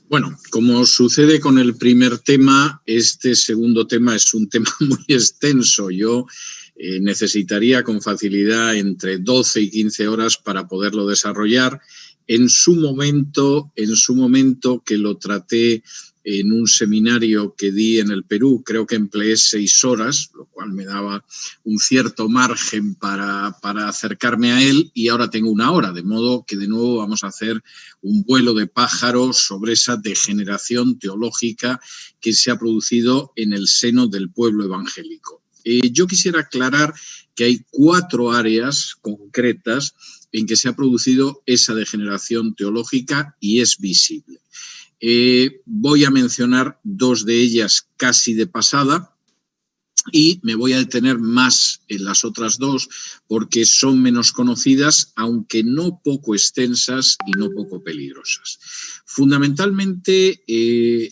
Bueno, como sucede con el primer tema, este segundo tema es un tema muy extenso. Yo necesitaría con facilidad entre 12 y 15 horas para poderlo desarrollar. En su momento que lo traté en un seminario que di en el Perú, creo que empleé 6 horas, lo cual me daba un cierto margen para acercarme a él, y ahora tengo 1 hora, de modo que de nuevo vamos a hacer un vuelo de pájaro sobre esa degeneración teológica que se ha producido en el seno del pueblo evangélico. Yo quisiera aclarar que hay 4 áreas concretas en que se ha producido esa degeneración teológica y es visible. Voy a mencionar 2 de ellas casi de pasada y me voy a detener más en las otras 2 porque son menos conocidas, aunque no poco extensas y no poco peligrosas. Fundamentalmente,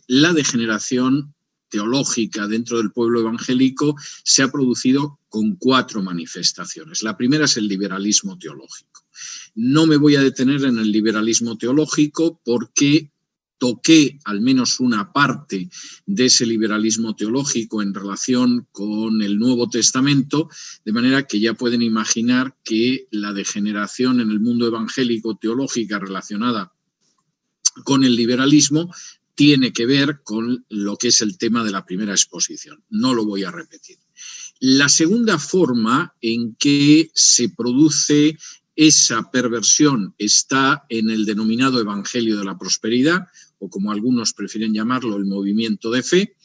la degeneración teológica dentro del pueblo evangélico se ha producido con 4 manifestaciones. La primera es el liberalismo teológico. No me voy a detener en el liberalismo teológico porque toqué al menos una parte de ese liberalismo teológico en relación con el Nuevo Testamento, de manera que ya pueden imaginar que la degeneración en el mundo evangélico teológica relacionada con el liberalismo tiene que ver con lo que es el tema de la primera exposición. No lo voy a repetir. La segunda forma en que se produce esa perversión está en el denominado Evangelio de la Prosperidad, o como algunos prefieren llamarlo, el movimiento de fe.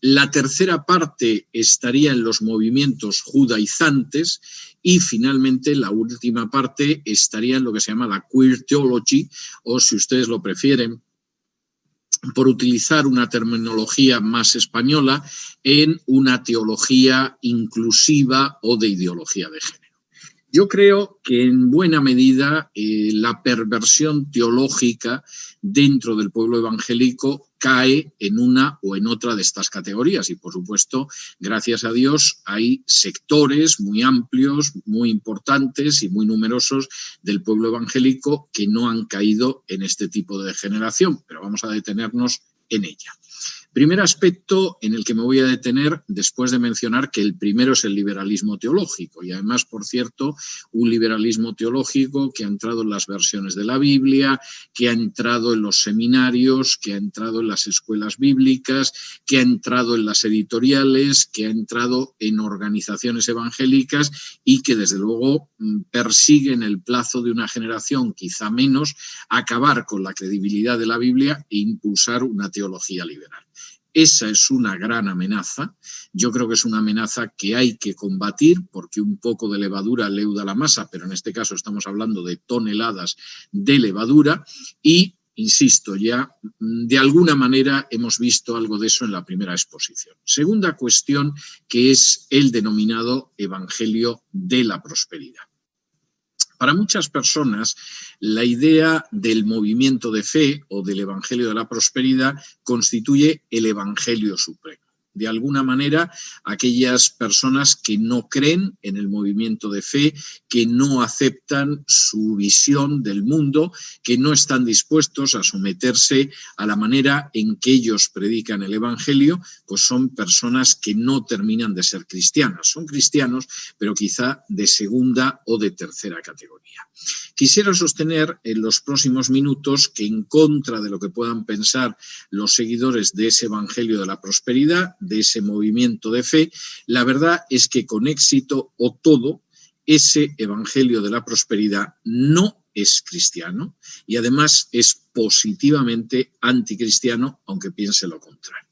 La tercera parte estaría en los movimientos judaizantes y finalmente la última parte estaría en lo que se llama la queer theology, o si ustedes lo prefieren, por utilizar una terminología más española, en una teología inclusiva o de ideología de género. Yo creo que en buena medida la perversión teológica dentro del pueblo evangélico cae en una o en otra de estas categorías y, por supuesto, gracias a Dios, hay sectores muy amplios, muy importantes y muy numerosos del pueblo evangélico que no han caído en este tipo de degeneración, pero vamos a detenernos en ella. Primer aspecto en el que me voy a detener después de mencionar que el primero es el liberalismo teológico y además, por cierto, un liberalismo teológico que ha entrado en las versiones de la Biblia, que ha entrado en los seminarios, que ha entrado en las escuelas bíblicas, que ha entrado en las editoriales, que ha entrado en organizaciones evangélicas y que desde luego persigue en el plazo de una generación, quizá menos, acabar con la credibilidad de la Biblia e impulsar una teología liberal. Esa es una gran amenaza. Yo creo que es una amenaza que hay que combatir porque un poco de levadura leuda la masa, pero en este caso estamos hablando de toneladas de levadura y, insisto, ya de alguna manera hemos visto algo de eso en la primera exposición. Segunda cuestión, que es el denominado Evangelio de la Prosperidad. Para muchas personas, la idea del movimiento de fe o del Evangelio de la Prosperidad constituye el Evangelio supremo. De alguna manera, aquellas personas que no creen en el movimiento de fe, que no aceptan su visión del mundo, que no están dispuestos a someterse a la manera en que ellos predican el Evangelio, pues son personas que no terminan de ser cristianas. Son cristianos, pero quizá de segunda o de tercera categoría. Quisiera sostener en los próximos minutos que, en contra de lo que puedan pensar los seguidores de ese Evangelio de la Prosperidad, de ese movimiento de fe, la verdad es que con éxito o todo, ese Evangelio de la Prosperidad no es cristiano y además es positivamente anticristiano, aunque piense lo contrario.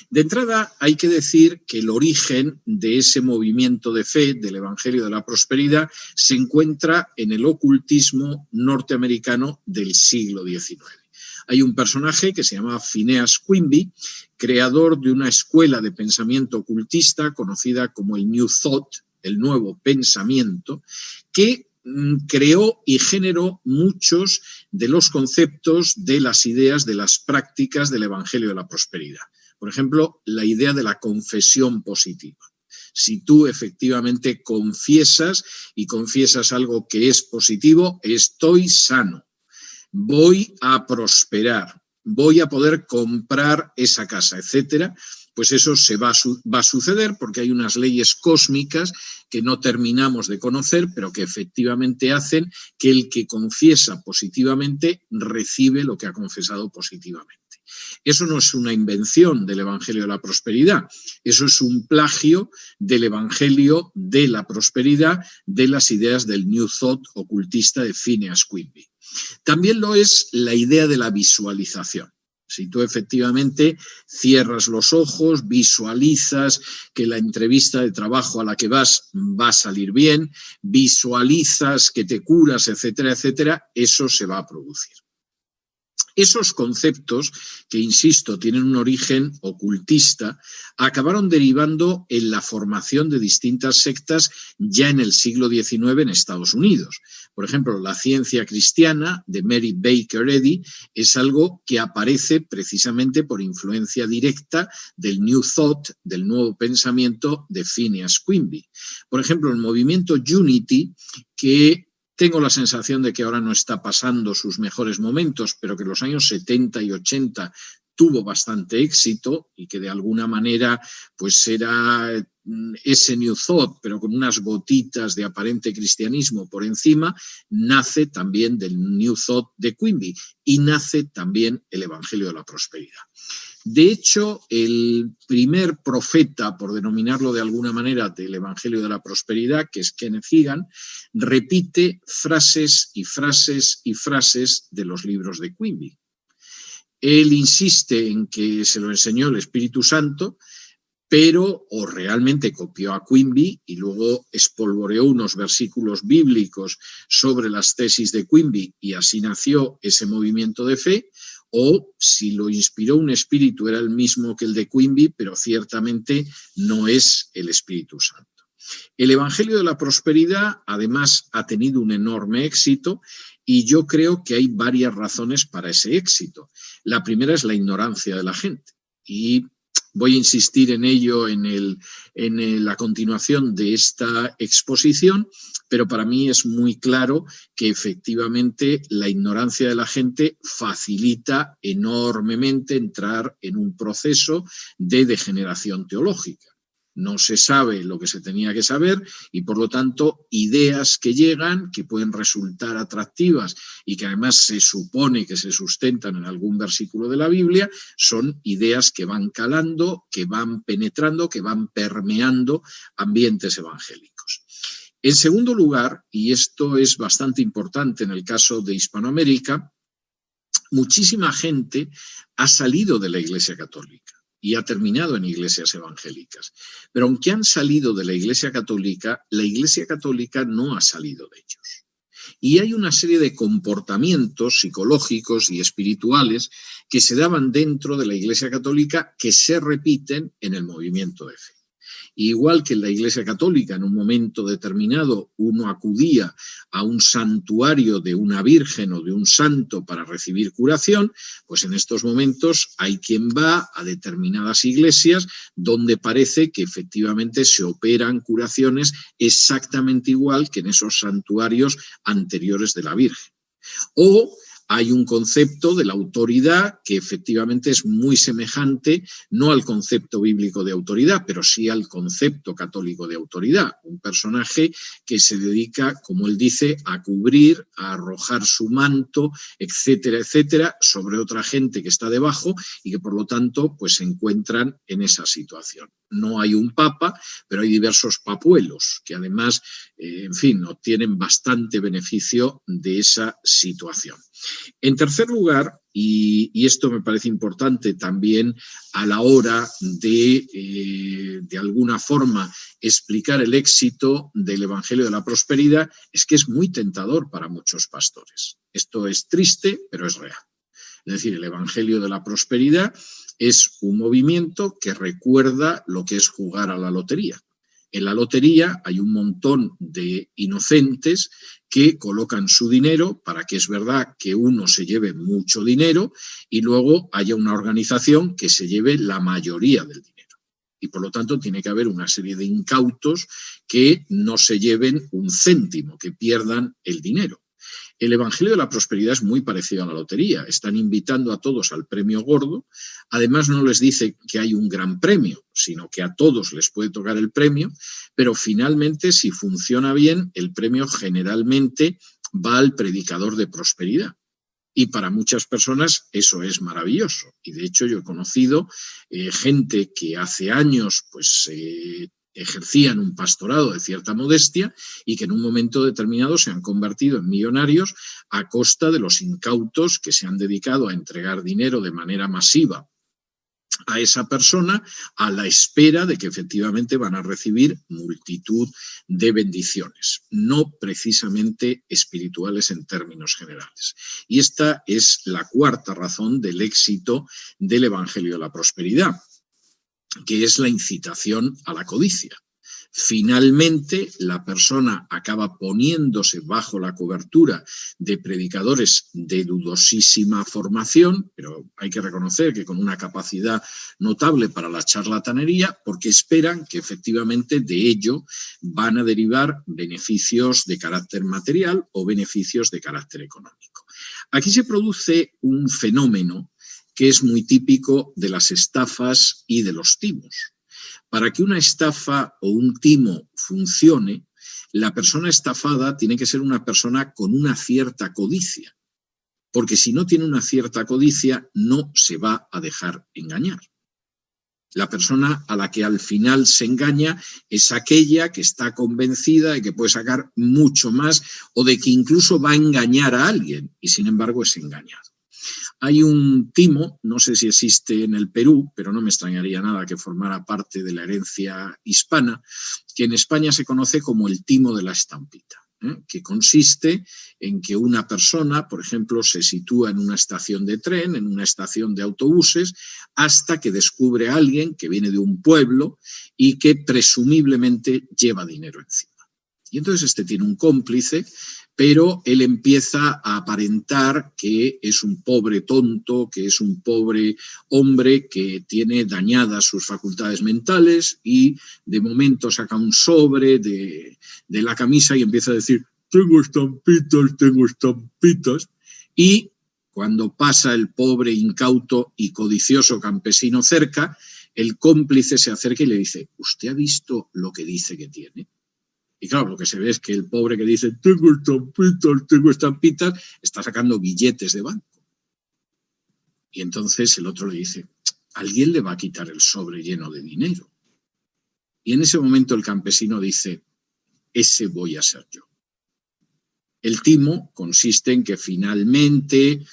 De entrada, hay que decir que el origen de ese movimiento de fe, del Evangelio de la Prosperidad, se encuentra en el ocultismo norteamericano del siglo XIX. Hay un personaje que se llama Phineas Quimby, creador de una escuela de pensamiento ocultista conocida como el New Thought, el nuevo pensamiento, que creó y generó muchos de los conceptos, de las ideas, de las prácticas del Evangelio de la Prosperidad. Por ejemplo, la idea de la confesión positiva. Si tú efectivamente confiesas y confiesas algo que es positivo, estoy sano, voy a prosperar, voy a poder comprar esa casa, etcétera. Pues eso va a suceder porque hay unas leyes cósmicas que no terminamos de conocer, pero que efectivamente hacen que el que confiesa positivamente recibe lo que ha confesado positivamente. Eso no es una invención del Evangelio de la Prosperidad, eso es un plagio del Evangelio de la Prosperidad, de las ideas del New Thought ocultista de Phineas Quimby. También lo es la idea de la visualización. Si tú efectivamente cierras los ojos, visualizas que la entrevista de trabajo a la que vas va a salir bien, visualizas que te curas, etcétera, etcétera, eso se va a producir. Esos conceptos, que insisto, tienen un origen ocultista, acabaron derivando en la formación de distintas sectas ya en el siglo XIX en Estados Unidos. Por ejemplo, la ciencia cristiana de Mary Baker Eddy es algo que aparece precisamente por influencia directa del New Thought, del nuevo pensamiento de Phineas Quimby. Por ejemplo, el movimiento Unity, que tengo la sensación de que ahora no está pasando sus mejores momentos, pero que en los años 70 y 80 tuvo bastante éxito y que de alguna manera pues era ese New Thought, pero con unas gotitas de aparente cristianismo por encima, nace también del New Thought de Quimby y nace también el Evangelio de la Prosperidad. De hecho, el primer profeta, por denominarlo de alguna manera, del Evangelio de la Prosperidad, que es Kenneth Hagin, repite frases y frases y frases de los libros de Quimby. Él insiste en que se lo enseñó el Espíritu Santo, pero o realmente copió a Quimby y luego espolvoreó unos versículos bíblicos sobre las tesis de Quimby y así nació ese movimiento de fe, o si lo inspiró un espíritu era el mismo que el de Quimby, pero ciertamente no es el Espíritu Santo. El Evangelio de la Prosperidad, además, ha tenido un enorme éxito y yo creo que hay varias razones para ese éxito. La primera es la ignorancia de la gente y voy a insistir en ello en la continuación de esta exposición, pero para mí es muy claro que efectivamente la ignorancia de la gente facilita enormemente entrar en un proceso de degeneración teológica. No se sabe lo que se tenía que saber y, por lo tanto, ideas que llegan, que pueden resultar atractivas y que además se supone que se sustentan en algún versículo de la Biblia, son ideas que van calando, que van penetrando, que van permeando ambientes evangélicos. En segundo lugar, y esto es bastante importante en el caso de Hispanoamérica, muchísima gente ha salido de la Iglesia Católica y ha terminado en iglesias evangélicas. Pero aunque han salido de la Iglesia Católica no ha salido de ellos. Y hay una serie de comportamientos psicológicos y espirituales que se daban dentro de la Iglesia Católica que se repiten en el movimiento de fe. Igual que en la Iglesia Católica en un momento determinado uno acudía a un santuario de una virgen o de un santo para recibir curación, pues en estos momentos hay quien va a determinadas iglesias donde parece que efectivamente se operan curaciones exactamente igual que en esos santuarios anteriores de la Virgen. O hay un concepto de la autoridad que efectivamente es muy semejante, no al concepto bíblico de autoridad, pero sí al concepto católico de autoridad. Un personaje que se dedica, como él dice, a cubrir, a arrojar su manto, etcétera, etcétera, sobre otra gente que está debajo y que por lo tanto pues, se encuentran en esa situación. No hay un papa, pero hay diversos papuelos que además, en fin, obtienen bastante beneficio de esa situación. En tercer lugar, y esto me parece importante también a la hora de alguna forma explicar el éxito del Evangelio de la Prosperidad, es que es muy tentador para muchos pastores. Esto es triste, pero es real. Es decir, el Evangelio de la Prosperidad es un movimiento que recuerda lo que es jugar a la lotería. En la lotería hay un montón de inocentes que colocan su dinero para que es verdad que uno se lleve mucho dinero y luego haya una organización que se lleve la mayoría del dinero. Y por lo tanto tiene que haber una serie de incautos que no se lleven un céntimo, que pierdan el dinero. El Evangelio de la Prosperidad es muy parecido a la lotería. Están invitando a todos al premio gordo. Además, no les dice que hay un gran premio, sino que a todos les puede tocar el premio, pero finalmente, si funciona bien, el premio generalmente va al predicador de prosperidad. Y para muchas personas eso es maravilloso. Y de hecho yo he conocido gente que hace años pues ejercían un pastorado de cierta modestia y que en un momento determinado se han convertido en millonarios a costa de los incautos que se han dedicado a entregar dinero de manera masiva a esa persona a la espera de que efectivamente van a recibir multitud de bendiciones, no precisamente espirituales en términos generales. Y esta es la cuarta razón del éxito del Evangelio de la Prosperidad, que es la incitación a la codicia. Finalmente, la persona acaba poniéndose bajo la cobertura de predicadores de dudosísima formación, pero hay que reconocer que con una capacidad notable para la charlatanería, porque esperan que efectivamente de ello van a derivar beneficios de carácter material o beneficios de carácter económico. Aquí se produce un fenómeno que es muy típico de las estafas y de los timos. Para que una estafa o un timo funcione, la persona estafada tiene que ser una persona con una cierta codicia, porque si no tiene una cierta codicia no se va a dejar engañar. La persona a la que al final se engaña es aquella que está convencida de que puede sacar mucho más o de que incluso va a engañar a alguien y sin embargo es engañado. Hay un timo, no sé si existe en el Perú, pero no me extrañaría nada que formara parte de la herencia hispana, que en España se conoce como el timo de la estampita, que consiste en que una persona, por ejemplo, se sitúa en una estación de tren, en una estación de autobuses, hasta que descubre a alguien que viene de un pueblo y que presumiblemente lleva dinero encima. Y entonces este tiene un cómplice, pero él empieza a aparentar que es un pobre tonto, que es un pobre hombre que tiene dañadas sus facultades mentales y de momento saca un sobre de la camisa y empieza a decir tengo estampitas, y cuando pasa el pobre, incauto y codicioso campesino cerca, el cómplice se acerca y le dice ¿usted ha visto lo que dice que tiene? Y claro, lo que se ve es que el pobre que dice tengo estampitas, está sacando billetes de banco. Y entonces el otro le dice, alguien le va a quitar el sobre lleno de dinero. Y en ese momento el campesino dice, ese voy a ser yo. El timo consiste en que finalmente,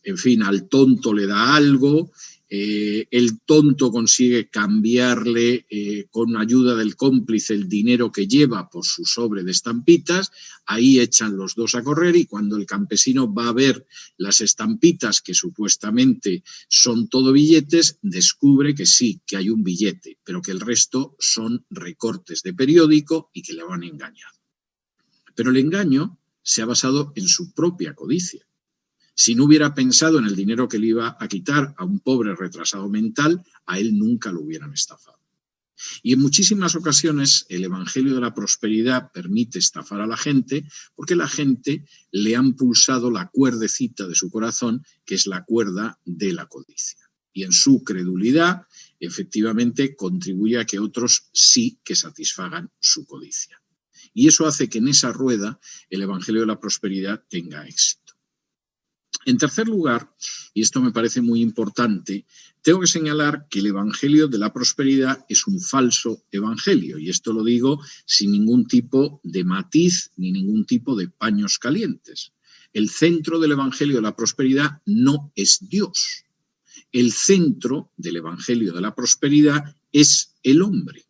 en fin, al tonto le da algo, el tonto consigue cambiarle con ayuda del cómplice el dinero que lleva por su sobre de estampitas, ahí echan los dos a correr y cuando el campesino va a ver las estampitas que supuestamente son todo billetes, descubre que sí, que hay un billete, pero que el resto son recortes de periódico y que le van engañado. Pero el engaño se ha basado en su propia codicia. Si no hubiera pensado en el dinero que le iba a quitar a un pobre retrasado mental, a él nunca lo hubieran estafado. Y en muchísimas ocasiones el Evangelio de la Prosperidad permite estafar a la gente porque la gente le han pulsado la cuerdecita de su corazón, que es la cuerda de la codicia. Y en su credulidad, efectivamente, contribuye a que otros sí que satisfagan su codicia. Y eso hace que en esa rueda el Evangelio de la Prosperidad tenga éxito. En tercer lugar, y esto me parece muy importante, tengo que señalar que el Evangelio de la Prosperidad es un falso evangelio, y esto lo digo sin ningún tipo de matiz ni ningún tipo de paños calientes. El centro del Evangelio de la Prosperidad no es Dios. El centro del Evangelio de la Prosperidad es el hombre,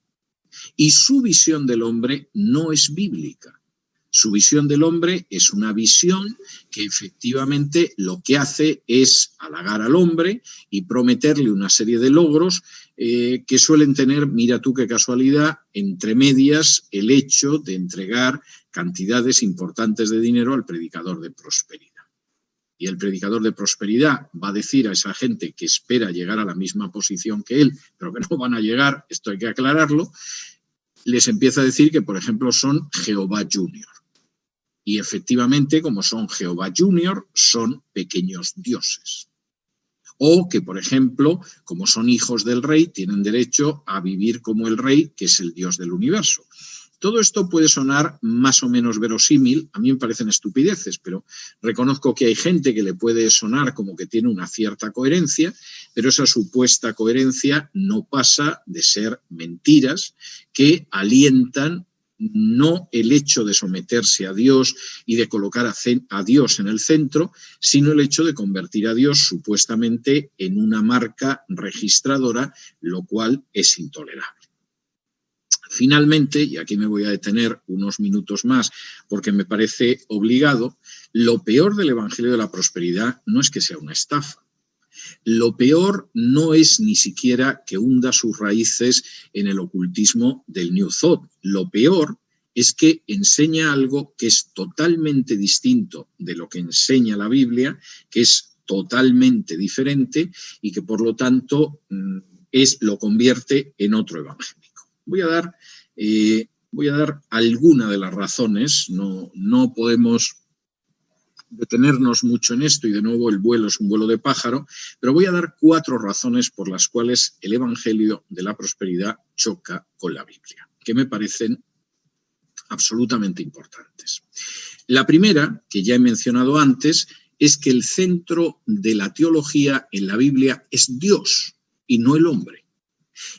y su visión del hombre no es bíblica. Su visión del hombre es una visión que efectivamente lo que hace es halagar al hombre y prometerle una serie de logros que suelen tener, mira tú qué casualidad, entre medias el hecho de entregar cantidades importantes de dinero al predicador de prosperidad. Y el predicador de prosperidad va a decir a esa gente que espera llegar a la misma posición que él, pero que no van a llegar, esto hay que aclararlo, les empieza a decir que, por ejemplo, son Jehová Junior. Y efectivamente, como son Jehová Junior, son pequeños dioses. O que, por ejemplo, como son hijos del rey, tienen derecho a vivir como el rey, que es el Dios del universo. Todo esto puede sonar más o menos verosímil, a mí me parecen estupideces, pero reconozco que hay gente que le puede sonar como que tiene una cierta coherencia, pero esa supuesta coherencia no pasa de ser mentiras que alientan no el hecho de someterse a Dios y de colocar a Dios en el centro, sino el hecho de convertir a Dios supuestamente en una marca registradora, lo cual es intolerable. Finalmente, y aquí me voy a detener unos minutos más porque me parece obligado, lo peor del Evangelio de la Prosperidad no es que sea una estafa. Lo peor no es ni siquiera que hunda sus raíces en el ocultismo del New Thought. Lo peor es que enseña algo que es totalmente distinto de lo que enseña la Biblia, que es totalmente diferente y que por lo tanto lo convierte en otro evangélico. Voy a dar alguna de las razones, no podemos detenernos mucho en esto y de nuevo el vuelo es un vuelo de pájaro, pero voy a dar 4 razones por las cuales el Evangelio de la Prosperidad choca con la Biblia, que me parecen absolutamente importantes. La primera, que ya he mencionado antes, es que el centro de la teología en la Biblia es Dios y no el hombre.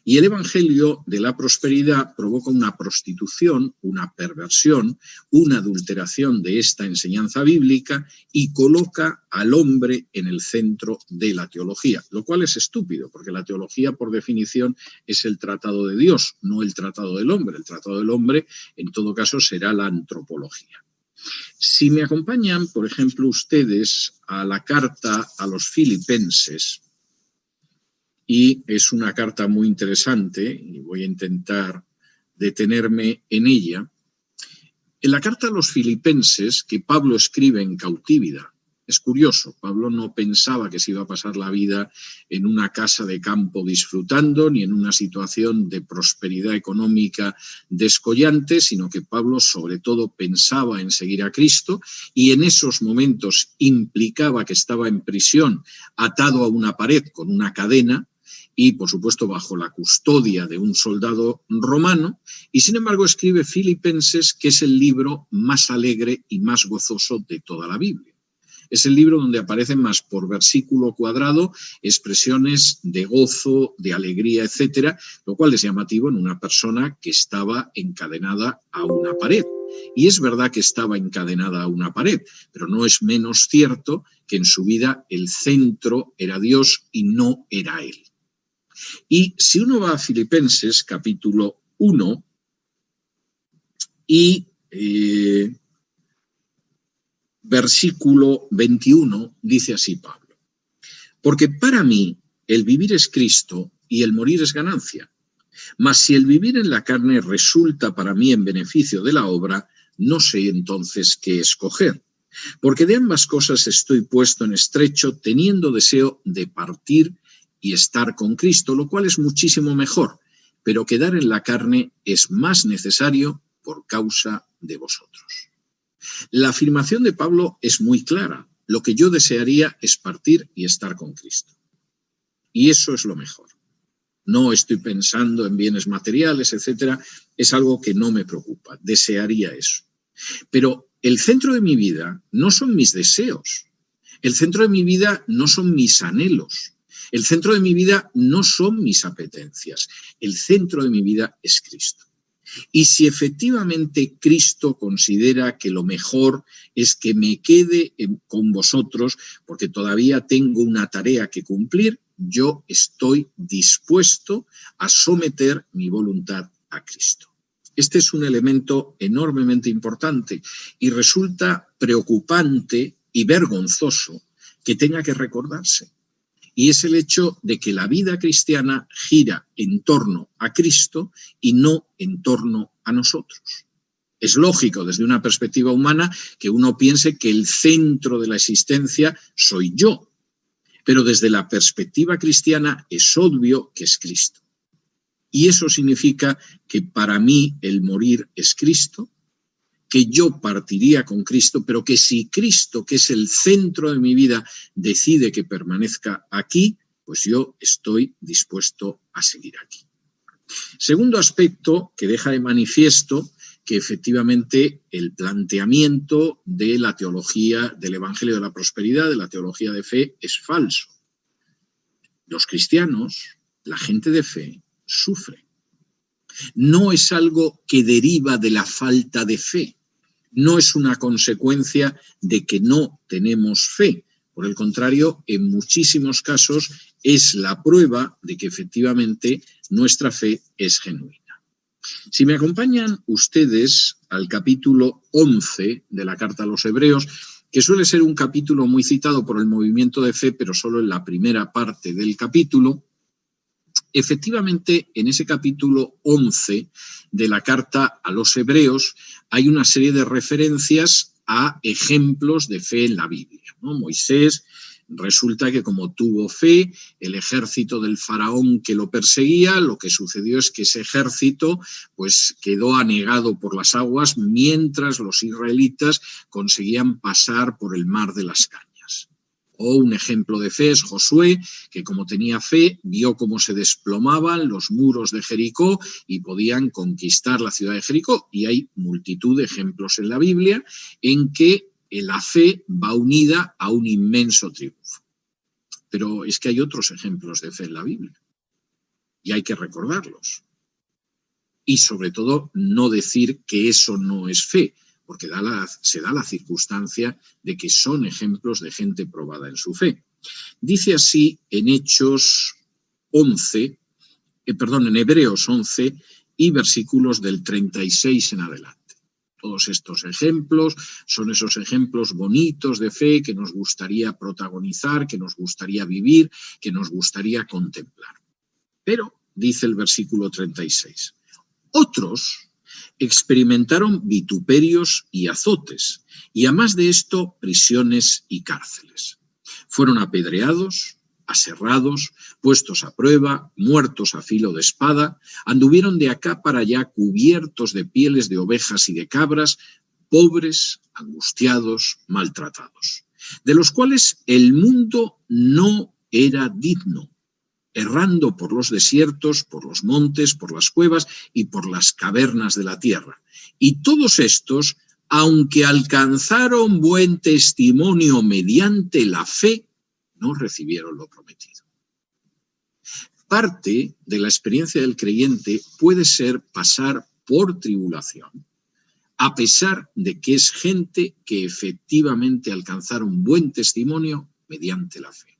Y el Evangelio de la Prosperidad provoca una prostitución, una perversión, una adulteración de esta enseñanza bíblica y coloca al hombre en el centro de la teología, lo cual es estúpido, porque la teología, por definición, es el tratado de Dios, no el tratado del hombre. El tratado del hombre, en todo caso, será la antropología. Si me acompañan, por ejemplo, ustedes a la carta a los Filipenses, y es una carta muy interesante, y voy a intentar detenerme en ella. En la carta a los Filipenses, que Pablo escribe en cautividad, es curioso, Pablo no pensaba que se iba a pasar la vida en una casa de campo disfrutando, ni en una situación de prosperidad económica descollante, sino que Pablo sobre todo pensaba en seguir a Cristo y en esos momentos implicaba que estaba en prisión, atado a una pared con una cadena, y, por supuesto, bajo la custodia de un soldado romano, y sin embargo escribe Filipenses, que es el libro más alegre y más gozoso de toda la Biblia. Es el libro donde aparecen más por versículo cuadrado expresiones de gozo, de alegría, etcétera, lo cual es llamativo en una persona que estaba encadenada a una pared. Y es verdad que estaba encadenada a una pared, pero no es menos cierto que en su vida el centro era Dios y no era él. Y si uno va a Filipenses, capítulo 1, y versículo 21, dice así Pablo: porque para mí el vivir es Cristo y el morir es ganancia. Mas si el vivir en la carne resulta para mí en beneficio de la obra, no sé entonces qué escoger. Porque de ambas cosas estoy puesto en estrecho, teniendo deseo de partir y estar con Cristo, lo cual es muchísimo mejor, pero quedar en la carne es más necesario por causa de vosotros. La afirmación de Pablo es muy clara. Lo que yo desearía es partir y estar con Cristo. Y eso es lo mejor. No estoy pensando en bienes materiales, etcétera. Es algo que no me preocupa. Desearía eso. Pero el centro de mi vida no son mis deseos. El centro de mi vida no son mis anhelos. El centro de mi vida no son mis apetencias. El centro de mi vida es Cristo. Y si efectivamente Cristo considera que lo mejor es que me quede con vosotros, porque todavía tengo una tarea que cumplir, yo estoy dispuesto a someter mi voluntad a Cristo. Este es un elemento enormemente importante y resulta preocupante y vergonzoso que tenga que recordarse. Y es el hecho de que la vida cristiana gira en torno a Cristo y no en torno a nosotros. Es lógico desde una perspectiva humana que uno piense que el centro de la existencia soy yo, pero desde la perspectiva cristiana es obvio que es Cristo. Y eso significa que para mí el morir es Cristo que yo partiría con Cristo, pero que si Cristo, que es el centro de mi vida, decide que permanezca aquí, pues yo estoy dispuesto a seguir aquí. Segundo aspecto que deja de manifiesto que efectivamente el planteamiento de la teología del Evangelio de la Prosperidad, de la teología de fe, es falso. Los cristianos, la gente de fe, sufre. No es algo que deriva de la falta de fe, no es una consecuencia de que no tenemos fe. Por el contrario, en muchísimos casos es la prueba de que efectivamente nuestra fe es genuina. Si me acompañan ustedes al capítulo 11 de la Carta a los Hebreos, que suele ser un capítulo muy citado por el movimiento de fe, pero solo en la primera parte del capítulo, efectivamente en ese capítulo 11 de la Carta a los Hebreos hay una serie de referencias a ejemplos de fe en la Biblia, ¿no? Moisés, resulta que como tuvo fe, el ejército del faraón que lo perseguía, lo que sucedió es que ese ejército pues quedó anegado por las aguas mientras los israelitas conseguían pasar por el mar de las Cañas. O un ejemplo de fe es Josué, que como tenía fe, vio cómo se desplomaban los muros de Jericó y podían conquistar la ciudad de Jericó. Y hay multitud de ejemplos en la Biblia en que la fe va unida a un inmenso triunfo. Pero es que hay otros ejemplos de fe en la Biblia y hay que recordarlos. Y sobre todo no decir que eso no es fe, porque se da la circunstancia de que son ejemplos de gente probada en su fe. Dice así en Hebreos 11 y versículos del 36 en adelante. Todos estos ejemplos son esos ejemplos bonitos de fe que nos gustaría protagonizar, que nos gustaría vivir, que nos gustaría contemplar. Pero, dice el versículo 36, otros experimentaron vituperios y azotes, y a más de esto, prisiones y cárceles. Fueron apedreados, aserrados, puestos a prueba, muertos a filo de espada, anduvieron de acá para allá cubiertos de pieles de ovejas y de cabras, pobres, angustiados, maltratados, de los cuales el mundo no era digno, errando por los desiertos, por los montes, por las cuevas y por las cavernas de la tierra. Y todos estos, aunque alcanzaron buen testimonio mediante la fe, no recibieron lo prometido. Parte de la experiencia del creyente puede ser pasar por tribulación, a pesar de que es gente que efectivamente alcanzaron buen testimonio mediante la fe.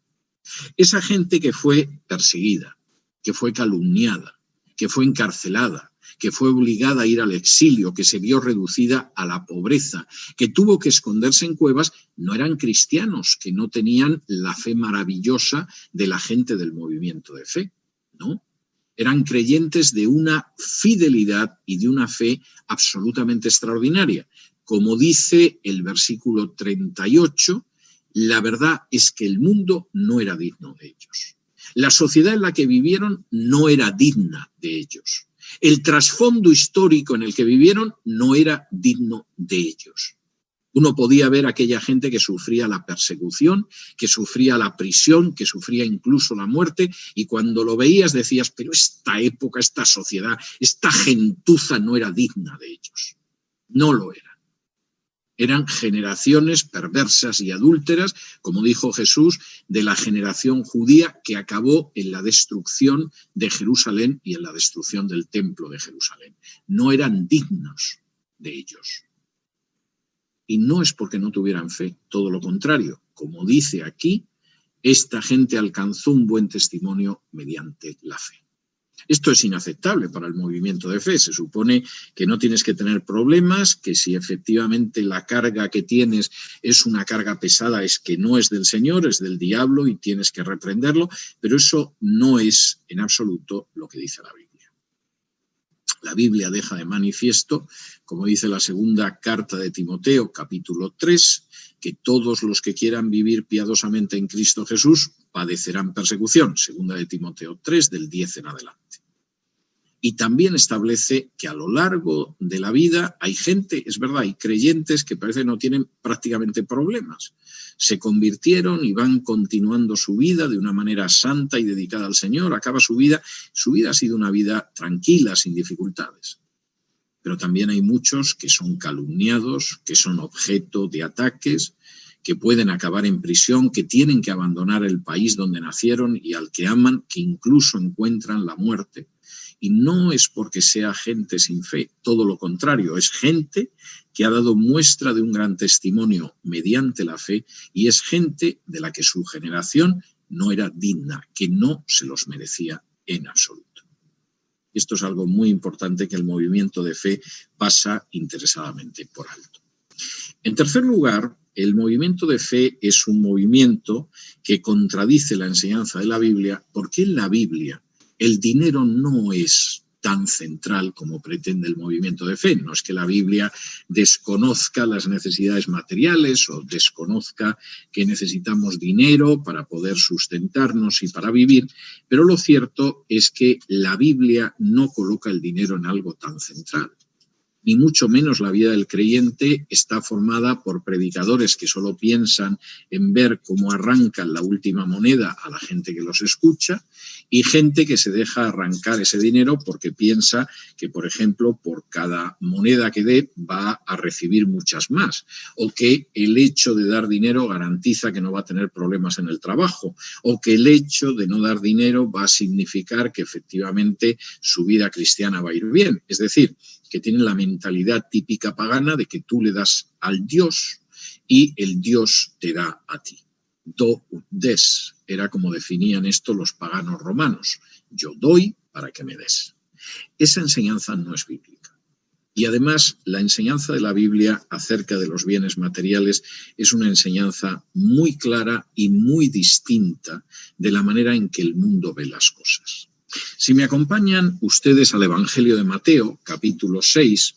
Esa gente que fue perseguida, que fue calumniada, que fue encarcelada, que fue obligada a ir al exilio, que se vio reducida a la pobreza, que tuvo que esconderse en cuevas, no eran cristianos, que no tenían la fe maravillosa de la gente del movimiento de fe, ¿no? Eran creyentes de una fidelidad y de una fe absolutamente extraordinaria. Como dice el versículo 38, la verdad es que el mundo no era digno de ellos. La sociedad en la que vivieron no era digna de ellos. El trasfondo histórico en el que vivieron no era digno de ellos. Uno podía ver a aquella gente que sufría la persecución, que sufría la prisión, que sufría incluso la muerte, y cuando lo veías decías, pero esta época, esta sociedad, esta gentuza no era digna de ellos. No lo era. Eran generaciones perversas y adúlteras, como dijo Jesús, de la generación judía que acabó en la destrucción de Jerusalén y en la destrucción del templo de Jerusalén. No eran dignos de ellos. Y no es porque no tuvieran fe, todo lo contrario. Como dice aquí, esta gente alcanzó un buen testimonio mediante la fe. Esto es inaceptable para el movimiento de fe. Se supone que no tienes que tener problemas, que si efectivamente la carga que tienes es una carga pesada, es que no es del Señor, es del diablo y tienes que reprenderlo, pero eso no es en absoluto lo que dice la Biblia. La Biblia deja de manifiesto, como dice la segunda carta de Timoteo, capítulo 3, que todos los que quieran vivir piadosamente en Cristo Jesús padecerán persecución. Segunda de Timoteo 3, del 10 en adelante. Y también establece que a lo largo de la vida hay gente, es verdad, hay creyentes que parece que no tienen prácticamente problemas. Se convirtieron y van continuando su vida de una manera santa y dedicada al Señor, acaba su vida ha sido una vida tranquila, sin dificultades. Pero también hay muchos que son calumniados, que son objeto de ataques, que pueden acabar en prisión, que tienen que abandonar el país donde nacieron y al que aman, que incluso encuentran la muerte. Y no es porque sea gente sin fe, todo lo contrario, es gente que ha dado muestra de un gran testimonio mediante la fe y es gente de la que su generación no era digna, que no se los merecía en absoluto. Esto es algo muy importante que el movimiento de fe pasa interesadamente por alto. En tercer lugar, el movimiento de fe es un movimiento que contradice la enseñanza de la Biblia, porque en la Biblia el dinero no es tan central como pretende el movimiento de fe. No es que la Biblia desconozca las necesidades materiales o desconozca que necesitamos dinero para poder sustentarnos y para vivir, pero lo cierto es que la Biblia no coloca el dinero en algo tan central. Ni mucho menos la vida del creyente está formada por predicadores que solo piensan en ver cómo arrancan la última moneda a la gente que los escucha y gente que se deja arrancar ese dinero porque piensa que, por ejemplo, por cada moneda que dé va a recibir muchas más, o que el hecho de dar dinero garantiza que no va a tener problemas en el trabajo, o que el hecho de no dar dinero va a significar que efectivamente su vida cristiana va a ir bien. Es decir, que tienen la mentalidad típica pagana de que tú le das al Dios y el Dios te da a ti. Do ut des, era como definían esto los paganos romanos. Yo doy para que me des. Esa enseñanza no es bíblica. Y además, la enseñanza de la Biblia acerca de los bienes materiales es una enseñanza muy clara y muy distinta de la manera en que el mundo ve las cosas. Si me acompañan ustedes al Evangelio de Mateo, capítulo 6,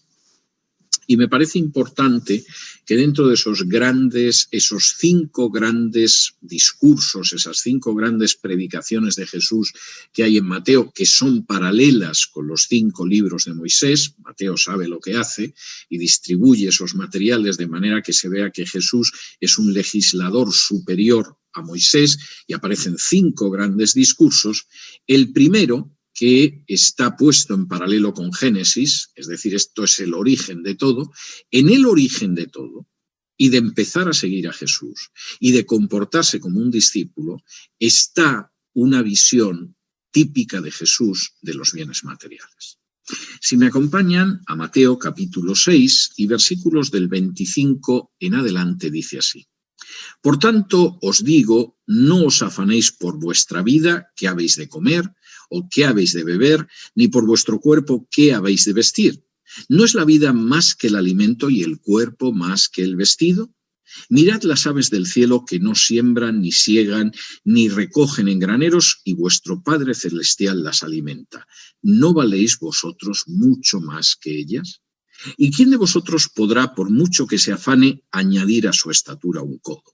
y me parece importante que dentro de esos 5 grandes discursos, esas 5 grandes predicaciones de Jesús que hay en Mateo, que son paralelas con los 5 libros de Moisés, Mateo sabe lo que hace y distribuye esos materiales de manera que se vea que Jesús es un legislador superior a Moisés y aparecen 5 grandes discursos. El primero, que está puesto en paralelo con Génesis, es decir, esto es el origen de todo, en el origen de todo, y de empezar a seguir a Jesús, y de comportarse como un discípulo, está una visión típica de Jesús de los bienes materiales. Si me acompañan a Mateo capítulo 6 y versículos del 25 en adelante, dice así: Por tanto, os digo, no os afanéis por vuestra vida, qué habéis de comer, o qué habéis de beber, ni por vuestro cuerpo, qué habéis de vestir. ¿No es la vida más que el alimento y el cuerpo más que el vestido? Mirad las aves del cielo que no siembran, ni siegan, ni recogen en graneros, y vuestro Padre Celestial las alimenta. ¿No valéis vosotros mucho más que ellas? ¿Y quién de vosotros podrá, por mucho que se afane, añadir a su estatura un codo?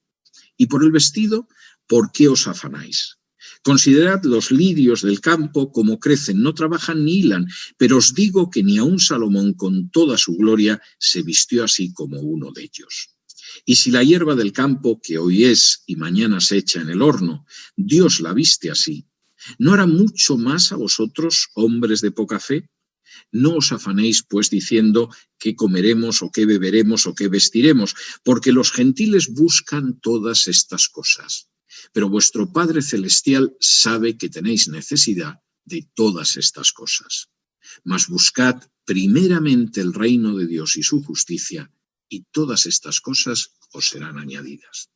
Y por el vestido, ¿por qué os afanáis? Considerad los lirios del campo, cómo crecen, no trabajan ni hilan, pero os digo que ni aun Salomón con toda su gloria se vistió así como uno de ellos. Y si la hierba del campo, que hoy es y mañana se echa en el horno, Dios la viste así, ¿no hará mucho más a vosotros, hombres de poca fe? No os afanéis, pues, diciendo qué comeremos o qué beberemos o qué vestiremos, porque los gentiles buscan todas estas cosas. Pero vuestro Padre Celestial sabe que tenéis necesidad de todas estas cosas. Mas buscad primeramente el reino de Dios y su justicia, y todas estas cosas os serán añadidas.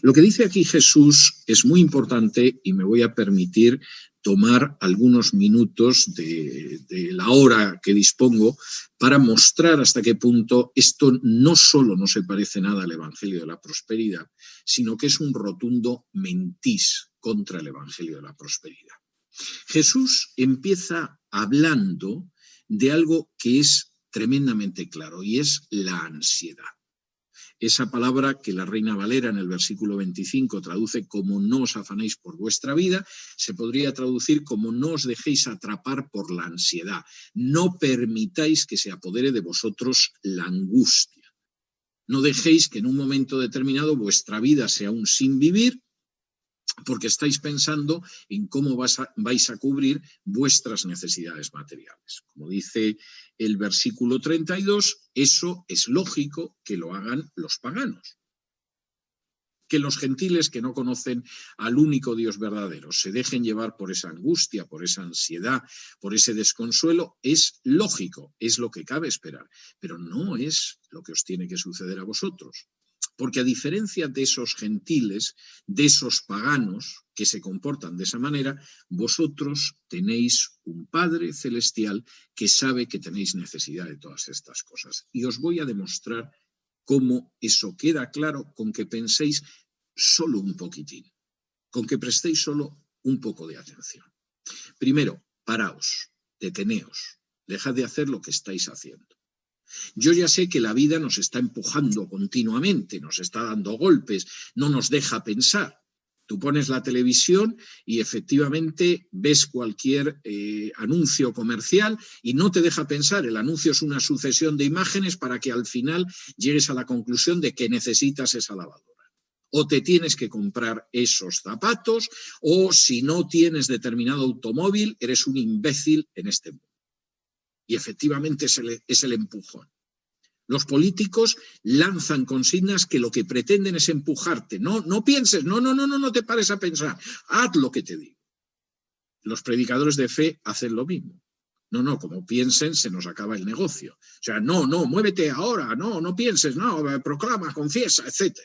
Lo que dice aquí Jesús es muy importante y me voy a permitir tomar algunos minutos de la hora que dispongo para mostrar hasta qué punto esto no solo no se parece nada al Evangelio de la Prosperidad, sino que es un rotundo mentís contra el Evangelio de la Prosperidad. Jesús empieza hablando de algo que es tremendamente claro y es la ansiedad. Esa palabra que la Reina Valera en el versículo 25 traduce como no os afanéis por vuestra vida, se podría traducir como no os dejéis atrapar por la ansiedad. No permitáis que se apodere de vosotros la angustia. No dejéis que en un momento determinado vuestra vida sea un sin vivir, porque estáis pensando en cómo vais a cubrir vuestras necesidades materiales. Como dice el versículo 32, eso es lógico que lo hagan los paganos. Que los gentiles que no conocen al único Dios verdadero se dejen llevar por esa angustia, por esa ansiedad, por ese desconsuelo, es lógico, es lo que cabe esperar, pero no es lo que os tiene que suceder a vosotros. Porque a diferencia de esos gentiles, de esos paganos que se comportan de esa manera, vosotros tenéis un Padre celestial que sabe que tenéis necesidad de todas estas cosas. Y os voy a demostrar cómo eso queda claro con que penséis solo un poquitín, con que prestéis solo un poco de atención. Primero, paraos, deteneos, dejad de hacer lo que estáis haciendo. Yo ya sé que la vida nos está empujando continuamente, nos está dando golpes, no nos deja pensar. Tú pones la televisión y efectivamente ves cualquier anuncio comercial y no te deja pensar. El anuncio es una sucesión de imágenes para que al final llegues a la conclusión de que necesitas esa lavadora. O te tienes que comprar esos zapatos, o si no tienes determinado automóvil, eres un imbécil en este mundo. Y efectivamente es el empujón. Los políticos lanzan consignas que lo que pretenden es empujarte. No pienses, no te pares a pensar. Haz lo que te digo. Los predicadores de fe hacen lo mismo. No, como piensen, se nos acaba el negocio. O sea, no, muévete ahora, no pienses, no, proclama, confiesa, etc.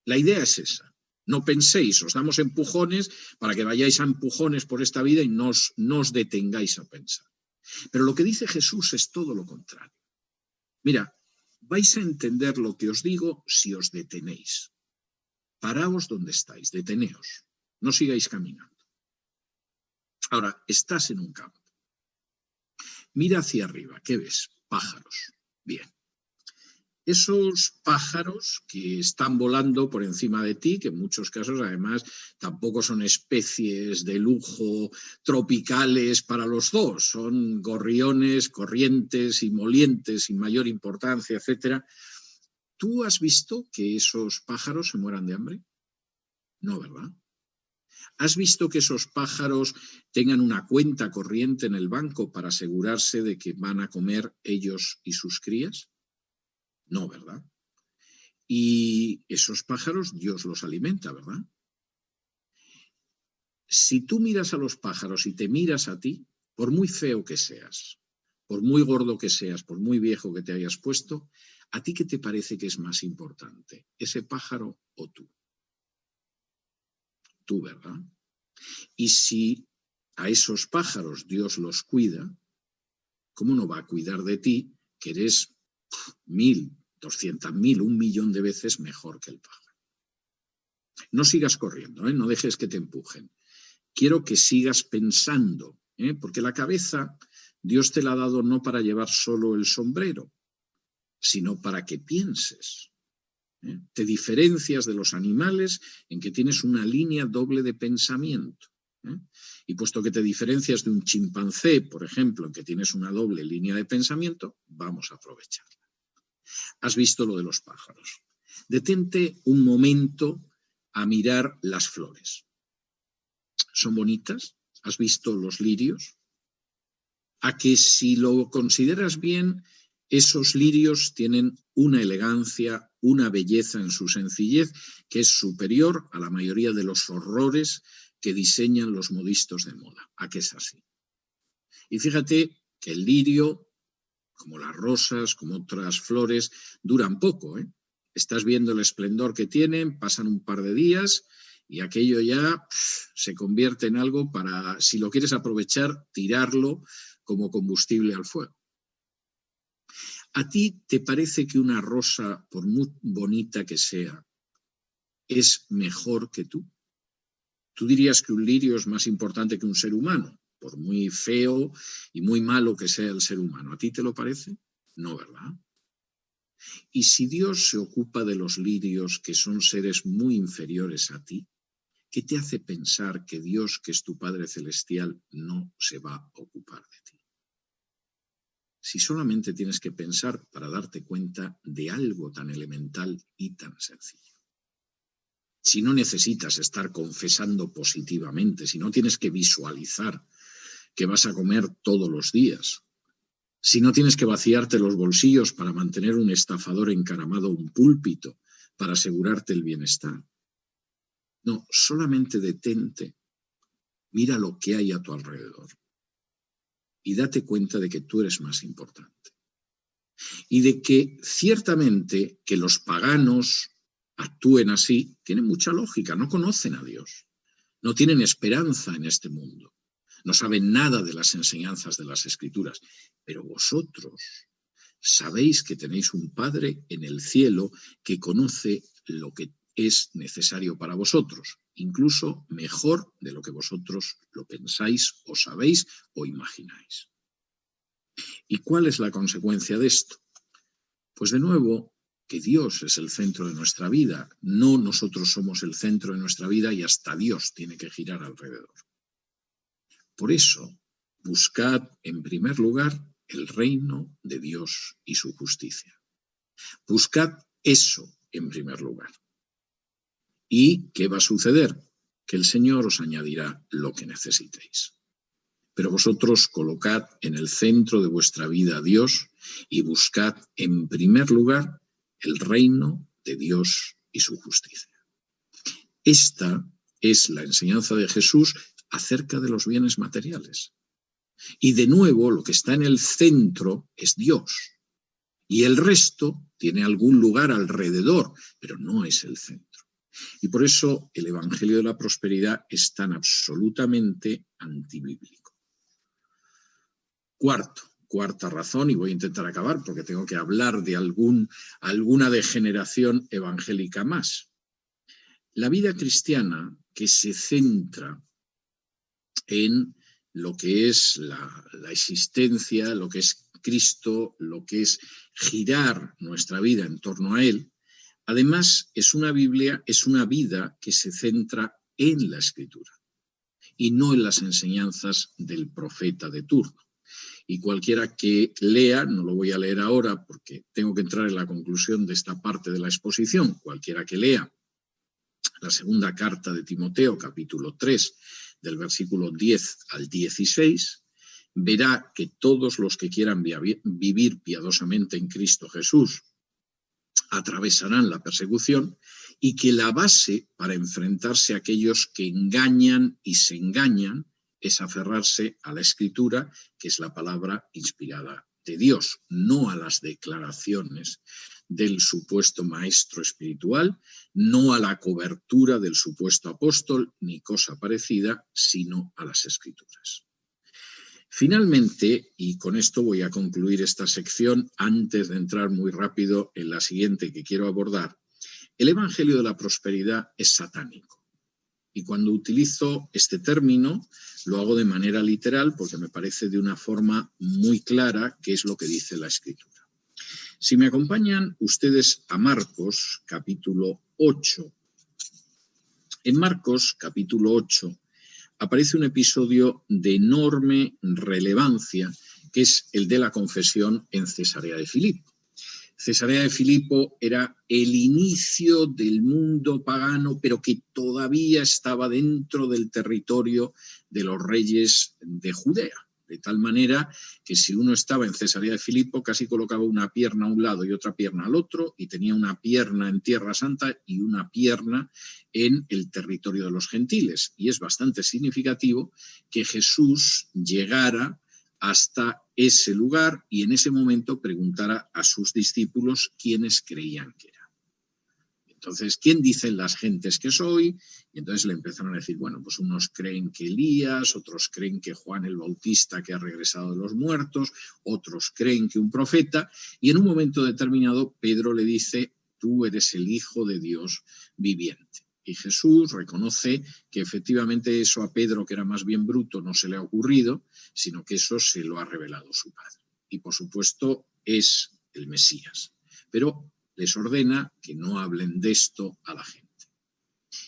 La idea es esa. No penséis, os damos empujones para que vayáis a empujones por esta vida y no os detengáis a pensar. Pero lo que dice Jesús es todo lo contrario. Mira, vais a entender lo que os digo si os detenéis. Paraos donde estáis, deteneos, no sigáis caminando. Ahora, estás en un campo. Mira hacia arriba, ¿qué ves? Pájaros. Bien. Esos pájaros que están volando por encima de ti, que en muchos casos además tampoco son especies de lujo tropicales para los dos, son gorriones, corrientes y molientes sin mayor importancia, etc. ¿Tú has visto que esos pájaros se mueran de hambre? No, ¿verdad? ¿Has visto que esos pájaros tengan una cuenta corriente en el banco para asegurarse de que van a comer ellos y sus crías? No, ¿verdad? Y esos pájaros Dios los alimenta, ¿verdad? Si tú miras a los pájaros y te miras a ti, por muy feo que seas, por muy gordo que seas, por muy viejo que te hayas puesto, ¿a ti qué te parece que es más importante? ¿Ese pájaro o tú? Tú, ¿verdad? Y si a esos pájaros Dios los cuida, ¿cómo no va a cuidar de ti, que eres 1000, 200.000, 1.000.000 de veces mejor que el pájaro? No sigas corriendo, no dejes que te empujen. Quiero que sigas pensando, porque la cabeza Dios te la ha dado no para llevar solo el sombrero, sino para que pienses. Te diferencias de los animales en que tienes una línea doble de pensamiento. Y puesto que te diferencias de un chimpancé, por ejemplo, en que tienes una doble línea de pensamiento, vamos a aprovecharla. Has visto lo de los pájaros. Detente un momento a mirar las flores. ¿Son bonitas? ¿Has visto los lirios? A que si lo consideras bien, esos lirios tienen una elegancia, una belleza en su sencillez que es superior a la mayoría de los horrores que diseñan los modistos de moda. ¿A qué es así? Y fíjate que el lirio, como las rosas, como otras flores, duran poco. Estás viendo el esplendor que tienen, pasan un par de días y aquello ya se convierte en algo para, si lo quieres aprovechar, tirarlo como combustible al fuego. ¿A ti te parece que una rosa, por muy bonita que sea, es mejor que tú? ¿Tú dirías que un lirio es más importante que un ser humano, por muy feo y muy malo que sea el ser humano? ¿A ti te lo parece? No, ¿verdad? Y si Dios se ocupa de los lirios, que son seres muy inferiores a ti, ¿qué te hace pensar que Dios, que es tu Padre Celestial, no se va a ocupar de ti? Si solamente tienes que pensar para darte cuenta de algo tan elemental y tan sencillo. Si no necesitas estar confesando positivamente, si no tienes que visualizar que vas a comer todos los días, si no tienes que vaciarte los bolsillos para mantener un estafador encaramado a un púlpito para asegurarte el bienestar. No, solamente detente, mira lo que hay a tu alrededor y date cuenta de que tú eres más importante. Y de que ciertamente que los paganos actúen así tiene mucha lógica, no conocen a Dios, no tienen esperanza en este mundo, no saben nada de las enseñanzas de las Escrituras, pero vosotros sabéis que tenéis un Padre en el cielo que conoce lo que es necesario para vosotros, incluso mejor de lo que vosotros lo pensáis o sabéis o imagináis. ¿Y cuál es la consecuencia de esto? Pues de nuevo, que Dios es el centro de nuestra vida, no nosotros somos el centro de nuestra vida y hasta Dios tiene que girar alrededor. Por eso, buscad en primer lugar el reino de Dios y su justicia. Buscad eso en primer lugar. ¿Y qué va a suceder? Que el Señor os añadirá lo que necesitéis. Pero vosotros colocad en el centro de vuestra vida a Dios y buscad en primer lugar el reino de Dios y su justicia. Esta es la enseñanza de Jesús acerca de los bienes materiales. Y de nuevo, lo que está en el centro es Dios. Y el resto tiene algún lugar alrededor, pero no es el centro. Y por eso el Evangelio de la Prosperidad es tan absolutamente antibíblico. Cuarta razón, y voy a intentar acabar porque tengo que hablar de alguna degeneración evangélica más. La vida cristiana que se centra en lo que es la existencia, lo que es Cristo, lo que es girar nuestra vida en torno a Él, además es una vida que se centra en la Escritura y no en las enseñanzas del profeta de turno. Y cualquiera que lea, no lo voy a leer ahora porque tengo que entrar en la conclusión de esta parte de la exposición, cualquiera que lea la segunda carta de Timoteo, capítulo 3, del versículo 10 al 16, verá que todos los que quieran vivir piadosamente en Cristo Jesús atravesarán la persecución y que la base para enfrentarse a aquellos que engañan y se engañan es aferrarse a la Escritura, que es la palabra inspirada de Dios, no a las declaraciones del supuesto maestro espiritual, no a la cobertura del supuesto apóstol, ni cosa parecida, sino a las Escrituras. Finalmente, y con esto voy a concluir esta sección antes de entrar muy rápido en la siguiente que quiero abordar, el Evangelio de la Prosperidad es satánico. Y cuando utilizo este término, lo hago de manera literal porque me parece de una forma muy clara qué es lo que dice la Escritura. Si me acompañan ustedes a Marcos, capítulo 8. En Marcos, capítulo 8, aparece un episodio de enorme relevancia, que es el de la confesión en Cesarea de Filipo. Cesarea de Filipo era el inicio del mundo pagano, pero que todavía estaba dentro del territorio de los reyes de Judea. De tal manera que si uno estaba en Cesarea de Filipo, casi colocaba una pierna a un lado y otra pierna al otro, y tenía una pierna en Tierra Santa y una pierna en el territorio de los gentiles. Y es bastante significativo que Jesús llegara hasta ese lugar y en ese momento preguntara a sus discípulos quiénes creían que era. Entonces, ¿quién dicen las gentes que soy? Y entonces le empezaron a decir, bueno, pues unos creen que Elías, otros creen que Juan el Bautista que ha regresado de los muertos, otros creen que un profeta, y en un momento determinado Pedro le dice, tú eres el Hijo de Dios viviente. Y Jesús reconoce que efectivamente eso a Pedro, que era más bien bruto, no se le ha ocurrido, sino que eso se lo ha revelado su Padre. Y por supuesto es el Mesías. pero les ordena que no hablen de esto a la gente.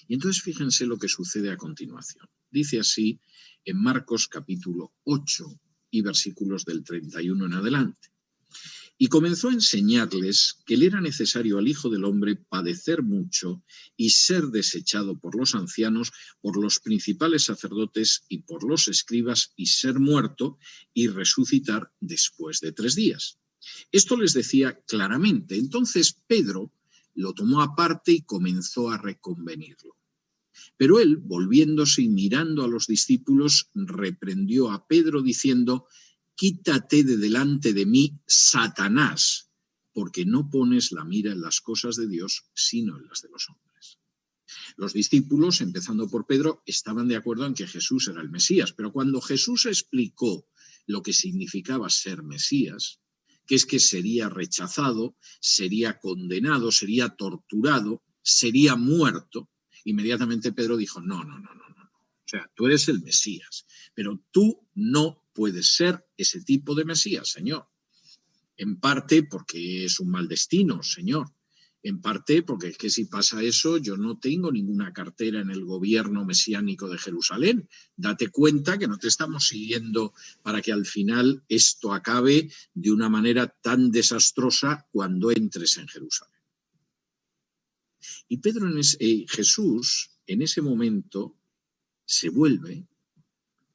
Y entonces fíjense lo que sucede a continuación. Dice así en Marcos capítulo 8 y versículos del 31 en adelante. Y comenzó a enseñarles que le era necesario al Hijo del Hombre padecer mucho y ser desechado por los ancianos, por los principales sacerdotes y por los escribas, y ser muerto y resucitar después de 3 días. Esto les decía claramente. Entonces Pedro lo tomó aparte y comenzó a reconvenirlo. Pero él, volviéndose y mirando a los discípulos, reprendió a Pedro diciendo: «Quítate de delante de mí, Satanás, porque no pones la mira en las cosas de Dios, sino en las de los hombres». Los discípulos, empezando por Pedro, estaban de acuerdo en que Jesús era el Mesías, pero cuando Jesús explicó lo que significaba ser Mesías, que es que sería rechazado, sería condenado, sería torturado, sería muerto, inmediatamente Pedro dijo: no. O sea, tú eres el Mesías, pero tú no puedes ser ese tipo de Mesías, Señor. En parte porque es un mal destino, Señor. En parte porque es que si pasa eso, yo no tengo ninguna cartera en el gobierno mesiánico de Jerusalén. Date cuenta que no te estamos siguiendo para que al final esto acabe de una manera tan desastrosa cuando entres en Jerusalén. Y Jesús, en ese momento, se vuelve,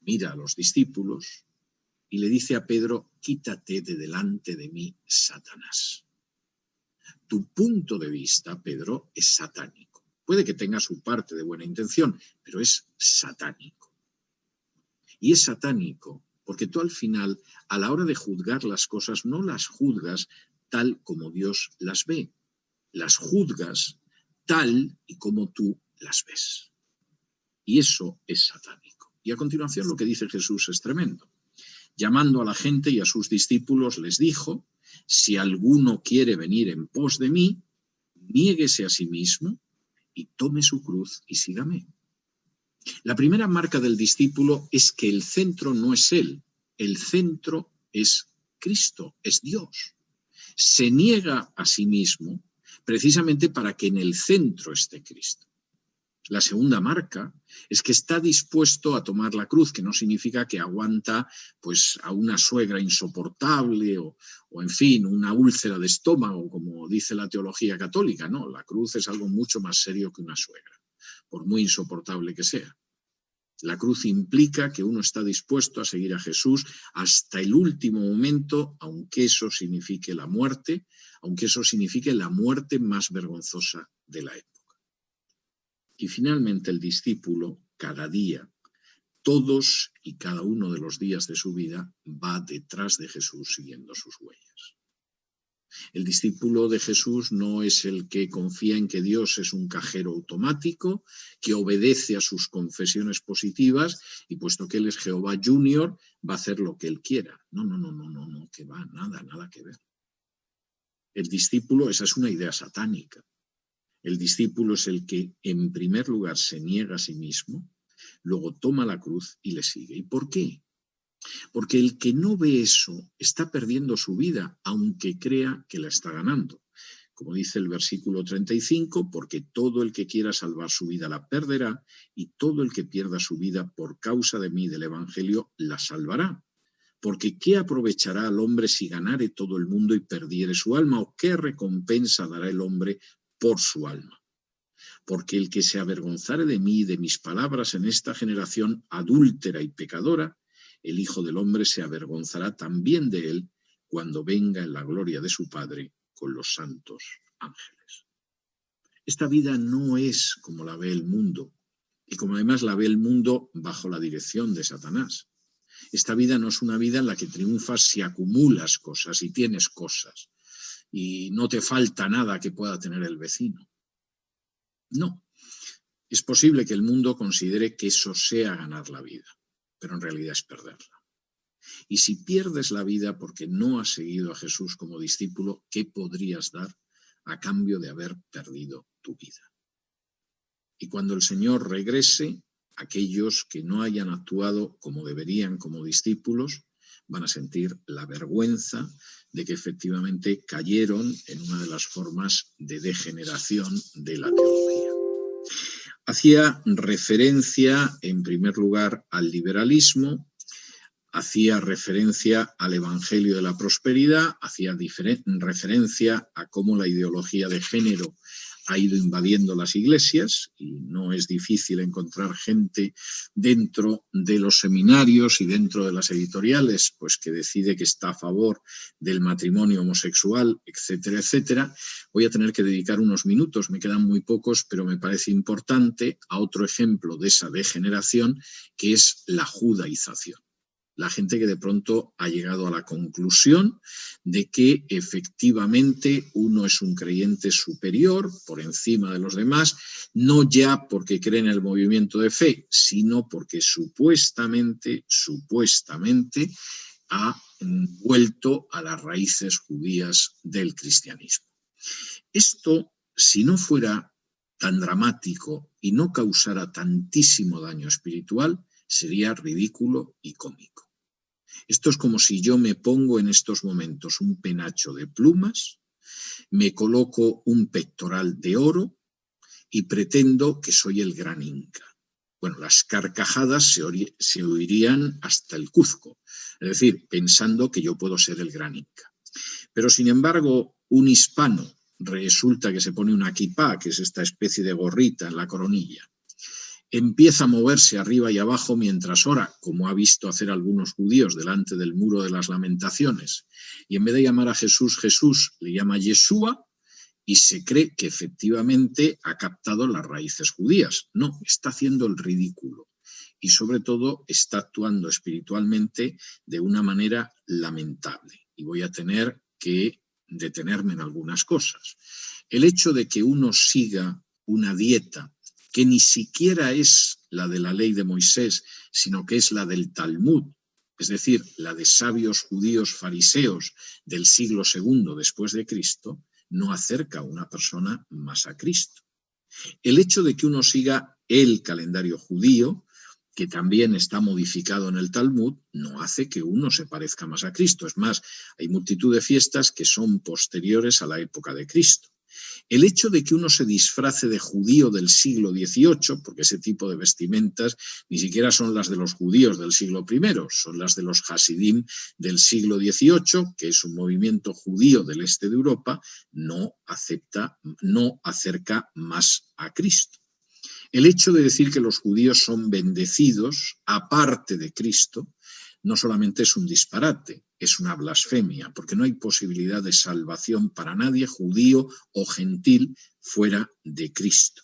mira a los discípulos y le dice a Pedro: «Quítate de delante de mí, Satanás». Tu punto de vista, Pedro, es satánico. Puede que tenga su parte de buena intención, pero es satánico. Y es satánico porque tú al final, a la hora de juzgar las cosas, no las juzgas tal como Dios las ve. Las juzgas tal y como tú las ves. Y eso es satánico. Y a continuación lo que dice Jesús es tremendo. Llamando a la gente y a sus discípulos les dijo: «Si alguno quiere venir en pos de mí, niéguese a sí mismo y tome su cruz y sígame». La primera marca del discípulo es que el centro no es él, el centro es Cristo, es Dios. Se niega a sí mismo precisamente para que en el centro esté Cristo. La segunda marca es que está dispuesto a tomar la cruz, que no significa que aguanta pues, a una suegra insoportable o en fin, una úlcera de estómago, como dice la teología católica. No, la cruz es algo mucho más serio que una suegra, por muy insoportable que sea. La cruz implica que uno está dispuesto a seguir a Jesús hasta el último momento, aunque eso signifique la muerte, aunque eso signifique la muerte más vergonzosa de la época. Y finalmente el discípulo, cada día, todos y cada uno de los días de su vida, va detrás de Jesús siguiendo sus huellas. El discípulo de Jesús no es el que confía en que Dios es un cajero automático, que obedece a sus confesiones positivas y puesto que Él es Jehová Junior, va a hacer lo que Él quiera. No, que va, nada que ver. El discípulo, esa es una idea satánica. El discípulo es el que, en primer lugar, se niega a sí mismo, luego toma la cruz y le sigue. ¿Y por qué? Porque el que no ve eso está perdiendo su vida, aunque crea que la está ganando. Como dice el versículo 35, porque todo el que quiera salvar su vida la perderá, y todo el que pierda su vida por causa de mí, del Evangelio, la salvará. Porque ¿qué aprovechará al hombre si ganare todo el mundo y perdiere su alma? ¿O qué recompensa dará el hombre por su alma? Porque el que se avergonzare de mí y de mis palabras en esta generación adúltera y pecadora, el Hijo del Hombre se avergonzará también de él cuando venga en la gloria de su Padre con los santos ángeles. Esta vida no es como la ve el mundo, y como además la ve el mundo bajo la dirección de Satanás. Esta vida no es una vida en la que triunfas si acumulas cosas y tienes cosas, y no te falta nada que pueda tener el vecino. No, es posible que el mundo considere que eso sea ganar la vida, pero en realidad es perderla. Y si pierdes la vida porque no has seguido a Jesús como discípulo, ¿qué podrías dar a cambio de haber perdido tu vida? Y cuando el Señor regrese, aquellos que no hayan actuado como deberían como discípulos van a sentir la vergüenza de que efectivamente cayeron en una de las formas de degeneración de la teología. Hacía referencia, en primer lugar, al liberalismo, hacía referencia al Evangelio de la Prosperidad, hacía referencia a cómo la ideología de género ha ido invadiendo las iglesias, y no es difícil encontrar gente dentro de los seminarios y dentro de las editoriales pues que decide que está a favor del matrimonio homosexual, etcétera, etcétera. Voy a tener que dedicar unos minutos, me quedan muy pocos, pero me parece importante, a otro ejemplo de esa degeneración, que es la judaización. La gente que de pronto ha llegado a la conclusión de que efectivamente uno es un creyente superior, por encima de los demás, no ya porque cree en el movimiento de fe, sino porque supuestamente ha vuelto a las raíces judías del cristianismo. Esto, si no fuera tan dramático y no causara tantísimo daño espiritual, sería ridículo y cómico. Esto es como si yo me pongo en estos momentos un penacho de plumas, me coloco un pectoral de oro y pretendo que soy el gran Inca. Bueno, las carcajadas se oirían hasta el Cuzco, es decir, pensando que yo puedo ser el gran Inca. Pero, sin embargo, un hispano resulta que se pone una kipá, que es esta especie de gorrita en la coronilla, empieza a moverse arriba y abajo mientras ora, como ha visto hacer algunos judíos delante del muro de las lamentaciones, y en vez de llamar a Jesús, Jesús, le llama Yeshua, y se cree que efectivamente ha captado las raíces judías. No, está haciendo el ridículo y sobre todo está actuando espiritualmente de una manera lamentable. Y voy a tener que detenerme en algunas cosas. El hecho de que uno siga una dieta que ni siquiera es la de la ley de Moisés, sino que es la del Talmud, es decir, la de sabios judíos fariseos del siglo II después de Cristo, no acerca a una persona más a Cristo. El hecho de que uno siga el calendario judío, que también está modificado en el Talmud, no hace que uno se parezca más a Cristo. Es más, hay multitud de fiestas que son posteriores a la época de Cristo. El hecho de que uno se disfrace de judío del siglo XVIII, porque ese tipo de vestimentas ni siquiera son las de los judíos del siglo I, son las de los Hasidim del siglo XVIII, que es un movimiento judío del este de Europa, no acerca más a Cristo. El hecho de decir que los judíos son bendecidos, aparte de Cristo, no solamente es un disparate, es una blasfemia, porque no hay posibilidad de salvación para nadie, judío o gentil, fuera de Cristo.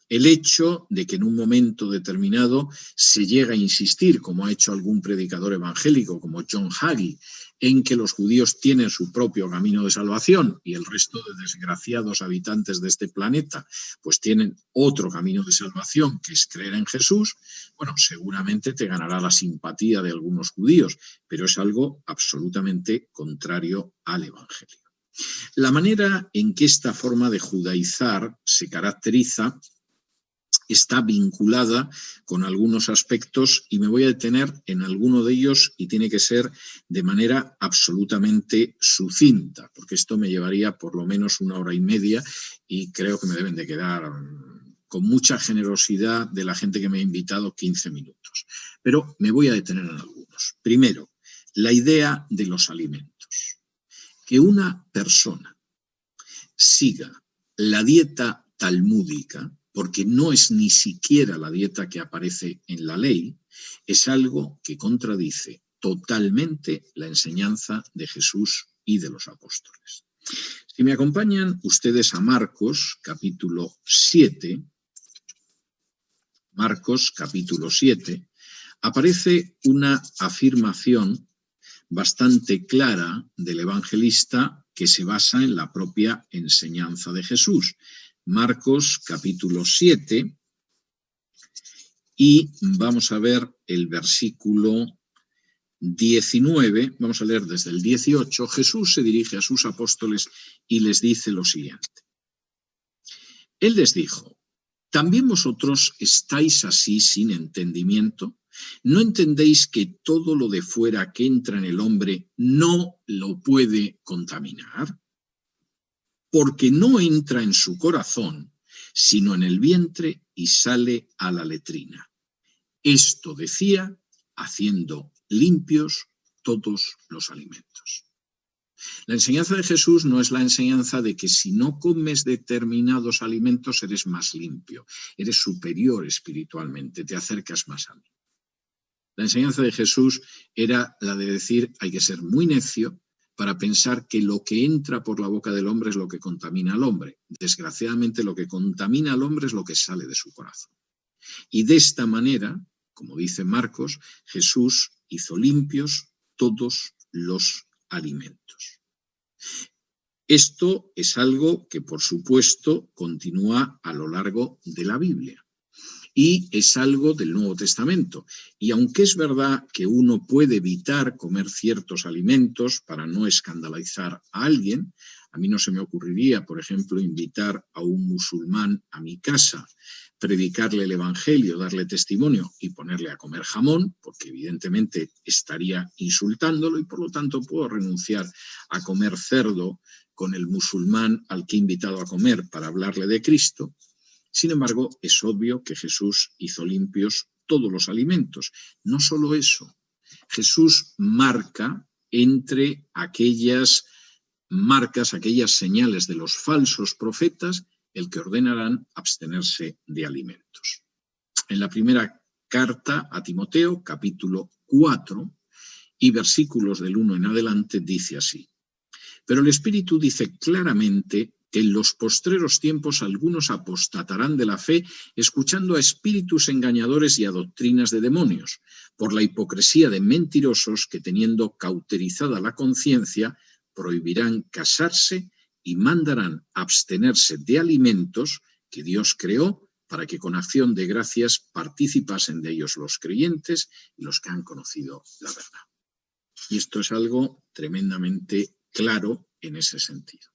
El hecho de que en un momento determinado se llega a insistir, como ha hecho algún predicador evangélico, como John Hagee, en que los judíos tienen su propio camino de salvación y el resto de desgraciados habitantes de este planeta pues tienen otro camino de salvación, que es creer en Jesús, bueno, seguramente te ganará la simpatía de algunos judíos, pero es algo absolutamente contrario al Evangelio. La manera en que esta forma de judaizar se caracteriza está vinculada con algunos aspectos y me voy a detener en alguno de ellos y tiene que ser de manera absolutamente sucinta, porque esto me llevaría por lo menos 1 hora y media y creo que me deben de quedar, con mucha generosidad de la gente que me ha invitado, 15 minutos. Pero me voy a detener en algunos. Primero, la idea de los alimentos. Que una persona siga la dieta talmúdica, porque no es ni siquiera la dieta que aparece en la ley, es algo que contradice totalmente la enseñanza de Jesús y de los apóstoles. Si me acompañan ustedes a Marcos, capítulo 7, Marcos, capítulo 7, aparece una afirmación bastante clara del evangelista que se basa en la propia enseñanza de Jesús. Marcos capítulo 7 y vamos a ver el versículo 19, vamos a leer desde el 18. Jesús se dirige a sus apóstoles y les dice lo siguiente. Él les dijo, ¿también vosotros estáis así sin entendimiento? ¿No entendéis que todo lo de fuera que entra en el hombre no lo puede contaminar? Porque no entra en su corazón, sino en el vientre y sale a la letrina. Esto decía, haciendo limpios todos los alimentos. La enseñanza de Jesús no es la enseñanza de que si no comes determinados alimentos eres más limpio, eres superior espiritualmente, te acercas más a mí. La enseñanza de Jesús era la de decir, hay que ser muy necio para pensar que lo que entra por la boca del hombre es lo que contamina al hombre. Desgraciadamente, lo que contamina al hombre es lo que sale de su corazón. Y de esta manera, como dice Marcos, Jesús hizo limpios todos los alimentos. Esto es algo que, por supuesto, continúa a lo largo de la Biblia. Y es algo del Nuevo Testamento. Y aunque es verdad que uno puede evitar comer ciertos alimentos para no escandalizar a alguien, a mí no se me ocurriría, por ejemplo, invitar a un musulmán a mi casa, predicarle el Evangelio, darle testimonio y ponerle a comer jamón, porque evidentemente estaría insultándolo y por lo tanto puedo renunciar a comer cerdo con el musulmán al que he invitado a comer para hablarle de Cristo. Sin embargo, es obvio que Jesús hizo limpios todos los alimentos. No solo eso, Jesús marca entre aquellas marcas, aquellas señales de los falsos profetas, el que ordenarán abstenerse de alimentos. En la primera carta a Timoteo, capítulo 4 y versículos del 1 en adelante, dice así: pero el Espíritu dice claramente que en los postreros tiempos algunos apostatarán de la fe, escuchando a espíritus engañadores y a doctrinas de demonios, por la hipocresía de mentirosos que, teniendo cauterizada la conciencia, prohibirán casarse y mandarán abstenerse de alimentos que Dios creó para que con acción de gracias participasen de ellos los creyentes y los que han conocido la verdad. Y esto es algo tremendamente claro en ese sentido.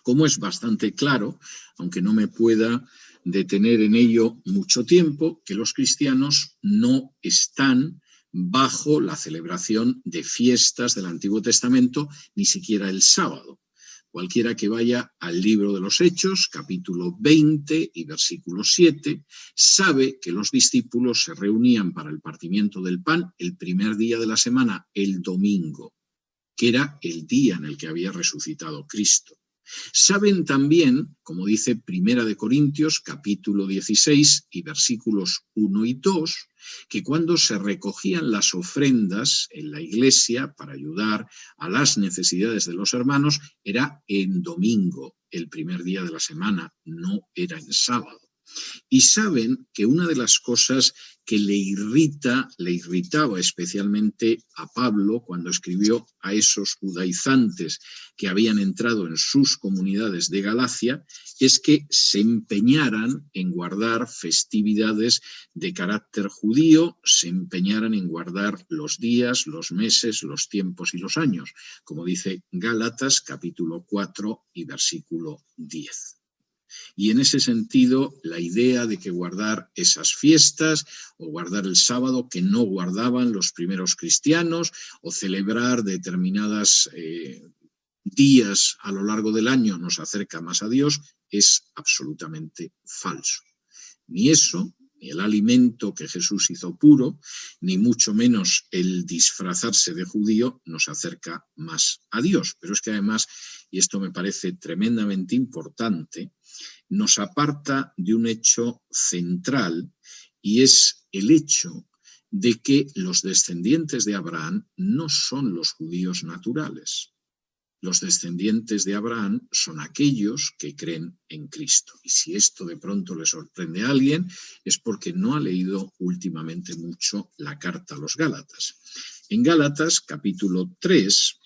Como es bastante claro, aunque no me pueda detener en ello mucho tiempo, que los cristianos no están bajo la celebración de fiestas del Antiguo Testamento, ni siquiera el sábado. Cualquiera que vaya al libro de los Hechos, capítulo 20 y versículo 7, sabe que los discípulos se reunían para el partimiento del pan el primer día de la semana, el domingo, que era el día en el que había resucitado Cristo. Saben también, como dice Primera de Corintios, capítulo 16 y versículos 1 y 2, que cuando se recogían las ofrendas en la iglesia para ayudar a las necesidades de los hermanos, era en domingo, el primer día de la semana, no era en sábado. Y saben que una de las cosas que le irritaba especialmente a Pablo cuando escribió a esos judaizantes que habían entrado en sus comunidades de Galacia, es que se empeñaran en guardar festividades de carácter judío, se empeñaran en guardar los días, los meses, los tiempos y los años, como dice Gálatas capítulo 4 y versículo 10. Y en ese sentido, la idea de que guardar esas fiestas o guardar el sábado que no guardaban los primeros cristianos o celebrar determinadas días a lo largo del año nos acerca más a Dios es absolutamente falso. Ni eso, ni el alimento que Jesús hizo puro, ni mucho menos el disfrazarse de judío nos acerca más a Dios. Pero es que además, y esto me parece tremendamente importante, nos aparta de un hecho central, y es el hecho de que los descendientes de Abraham no son los judíos naturales. Los descendientes de Abraham son aquellos que creen en Cristo. Y si esto de pronto le sorprende a alguien, es porque no ha leído últimamente mucho la carta a los Gálatas. En Gálatas, capítulo 3,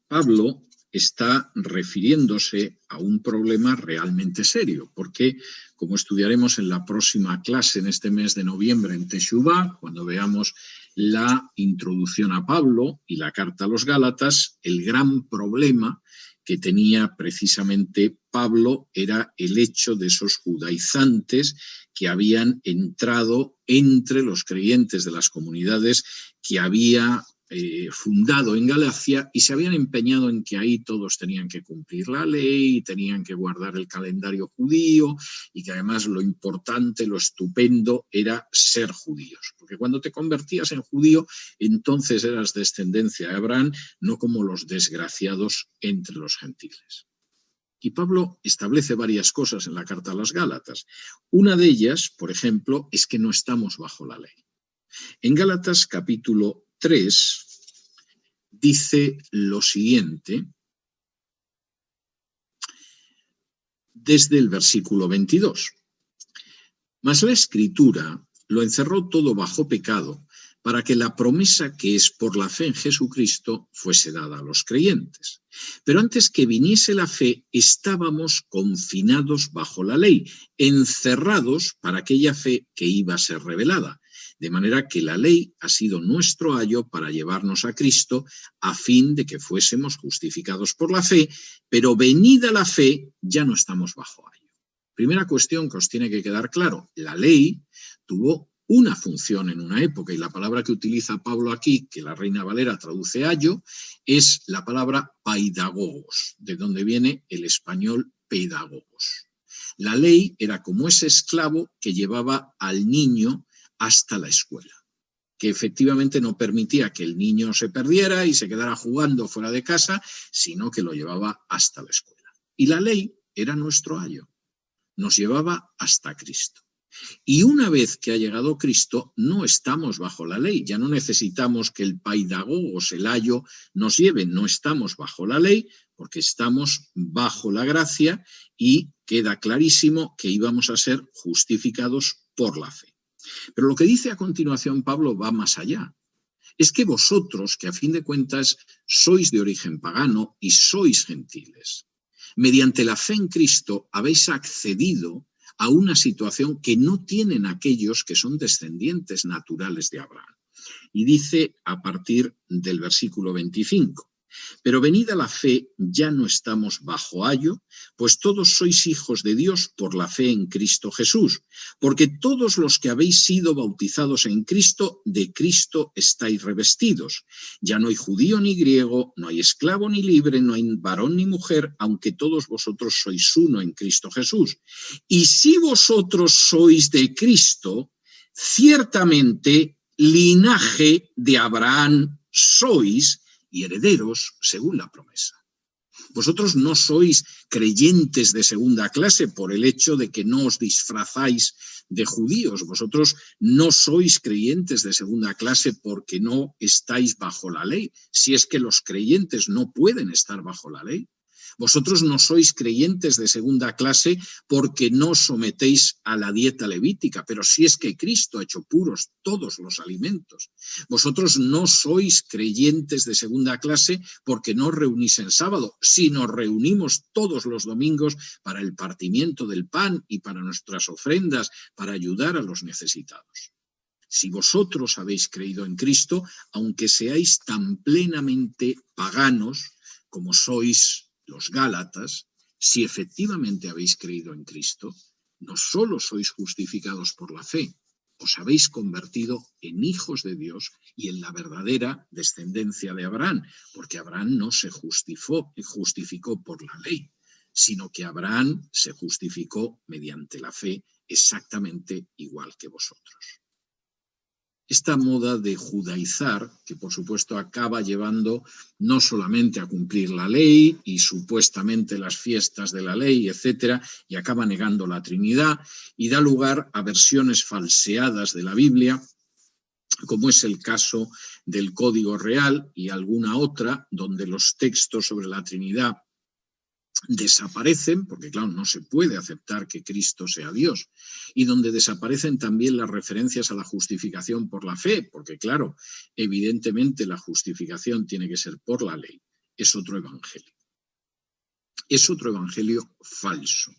Pablo está refiriéndose a un problema realmente serio, porque, como estudiaremos en la próxima clase en este mes de noviembre en Teshuvá, cuando veamos la introducción a Pablo y la carta a los Gálatas, el gran problema que tenía precisamente Pablo era el hecho de esos judaizantes que habían entrado entre los creyentes de las comunidades que había fundado en Galacia y se habían empeñado en que ahí todos tenían que cumplir la ley, tenían que guardar el calendario judío y que además lo importante, lo estupendo era ser judíos. Porque cuando te convertías en judío, entonces eras descendencia de Abraham, no como los desgraciados entre los gentiles. Y Pablo establece varias cosas en la carta a las Gálatas. Una de ellas, por ejemplo, es que no estamos bajo la ley. En Gálatas capítulo 3 dice lo siguiente, desde el versículo 22. Mas la Escritura lo encerró todo bajo pecado, para que la promesa que es por la fe en Jesucristo fuese dada a los creyentes. Pero antes que viniese la fe, estábamos confinados bajo la ley, encerrados para aquella fe que iba a ser revelada. De manera que la ley ha sido nuestro ayo para llevarnos a Cristo, a fin de que fuésemos justificados por la fe, pero venida la fe, ya no estamos bajo ayo. Primera cuestión que os tiene que quedar claro, la ley tuvo una función en una época, y la palabra que utiliza Pablo aquí, que la Reina Valera traduce ayo, es la palabra paidagogos, de donde viene el español pedagogos. La ley era como ese esclavo que llevaba al niño hasta la escuela, que efectivamente no permitía que el niño se perdiera y se quedara jugando fuera de casa, sino que lo llevaba hasta la escuela. Y la ley era nuestro ayo, nos llevaba hasta Cristo. Y una vez que ha llegado Cristo, no estamos bajo la ley, ya no necesitamos que el paidagogos, el ayo, nos lleve, no estamos bajo la ley, porque estamos bajo la gracia y queda clarísimo que íbamos a ser justificados por la fe. Pero lo que dice a continuación Pablo va más allá. Es que vosotros, que a fin de cuentas sois de origen pagano y sois gentiles, mediante la fe en Cristo habéis accedido a una situación que no tienen aquellos que son descendientes naturales de Abraham. Y dice a partir del versículo 25, pero venida la fe ya no estamos bajo ayo, pues todos sois hijos de Dios por la fe en Cristo Jesús, porque todos los que habéis sido bautizados en Cristo, de Cristo estáis revestidos. Ya no hay judío ni griego, no hay esclavo ni libre, no hay varón ni mujer, aunque todos vosotros sois uno en Cristo Jesús. Y si vosotros sois de Cristo, ciertamente linaje de Abraham sois, y herederos según la promesa. Vosotros no sois creyentes de segunda clase por el hecho de que no os disfrazáis de judíos. Vosotros no sois creyentes de segunda clase porque no estáis bajo la ley. Si es que los creyentes no pueden estar bajo la ley. Vosotros no sois creyentes de segunda clase porque no os sometéis a la dieta levítica, pero si es que Cristo ha hecho puros todos los alimentos. Vosotros no sois creyentes de segunda clase porque no os reunís en sábado, sino reunimos todos los domingos para el partimiento del pan y para nuestras ofrendas, para ayudar a los necesitados. Si vosotros habéis creído en Cristo, aunque seáis tan plenamente paganos como sois los Gálatas, si efectivamente habéis creído en Cristo, no solo sois justificados por la fe, os habéis convertido en hijos de Dios y en la verdadera descendencia de Abraham, porque Abraham no se justificó por la ley, sino que Abraham se justificó mediante la fe exactamente igual que vosotros. Esta moda de judaizar, que por supuesto acaba llevando no solamente a cumplir la ley y supuestamente las fiestas de la ley, etcétera, y acaba negando la Trinidad y da lugar a versiones falseadas de la Biblia, como es el caso del Código Real y alguna otra, donde los textos sobre la Trinidad desaparecen, porque claro, no se puede aceptar que Cristo sea Dios, y donde desaparecen también las referencias a la justificación por la fe, porque claro, evidentemente la justificación tiene que ser por la ley. Es otro evangelio. Es otro evangelio falso.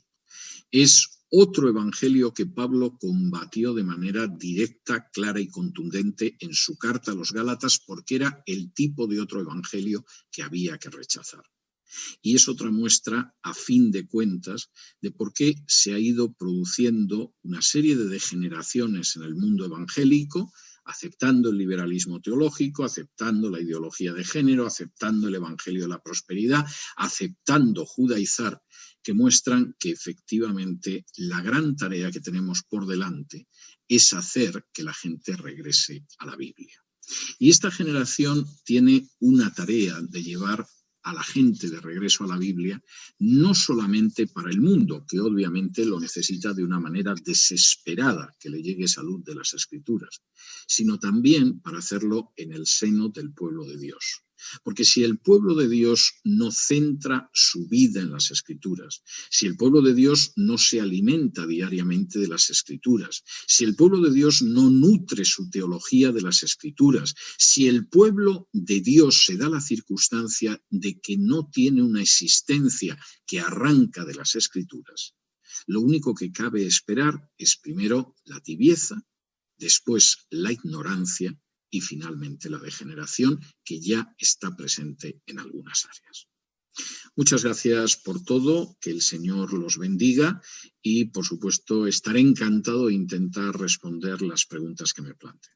Es otro evangelio que Pablo combatió de manera directa, clara y contundente en su carta a los Gálatas, porque era el tipo de otro evangelio que había que rechazar. Y es otra muestra, a fin de cuentas, de por qué se ha ido produciendo una serie de degeneraciones en el mundo evangélico, aceptando el liberalismo teológico, aceptando la ideología de género, aceptando el evangelio de la prosperidad, aceptando judaizar, que muestran que efectivamente la gran tarea que tenemos por delante es hacer que la gente regrese a la Biblia. Y esta generación tiene una tarea de llevar a la gente de regreso a la Biblia, no solamente para el mundo, que obviamente lo necesita de una manera desesperada, que le llegue salud de las Escrituras, sino también para hacerlo en el seno del pueblo de Dios. Porque si el pueblo de Dios no centra su vida en las Escrituras, si el pueblo de Dios no se alimenta diariamente de las Escrituras, si el pueblo de Dios no nutre su teología de las Escrituras, si el pueblo de Dios se da la circunstancia de que no tiene una existencia que arranca de las Escrituras, lo único que cabe esperar es primero la tibieza, después la ignorancia y finalmente la degeneración, que ya está presente en algunas áreas. Muchas gracias por todo, que el Señor los bendiga y, por supuesto, estaré encantado de intentar responder las preguntas que me planteen.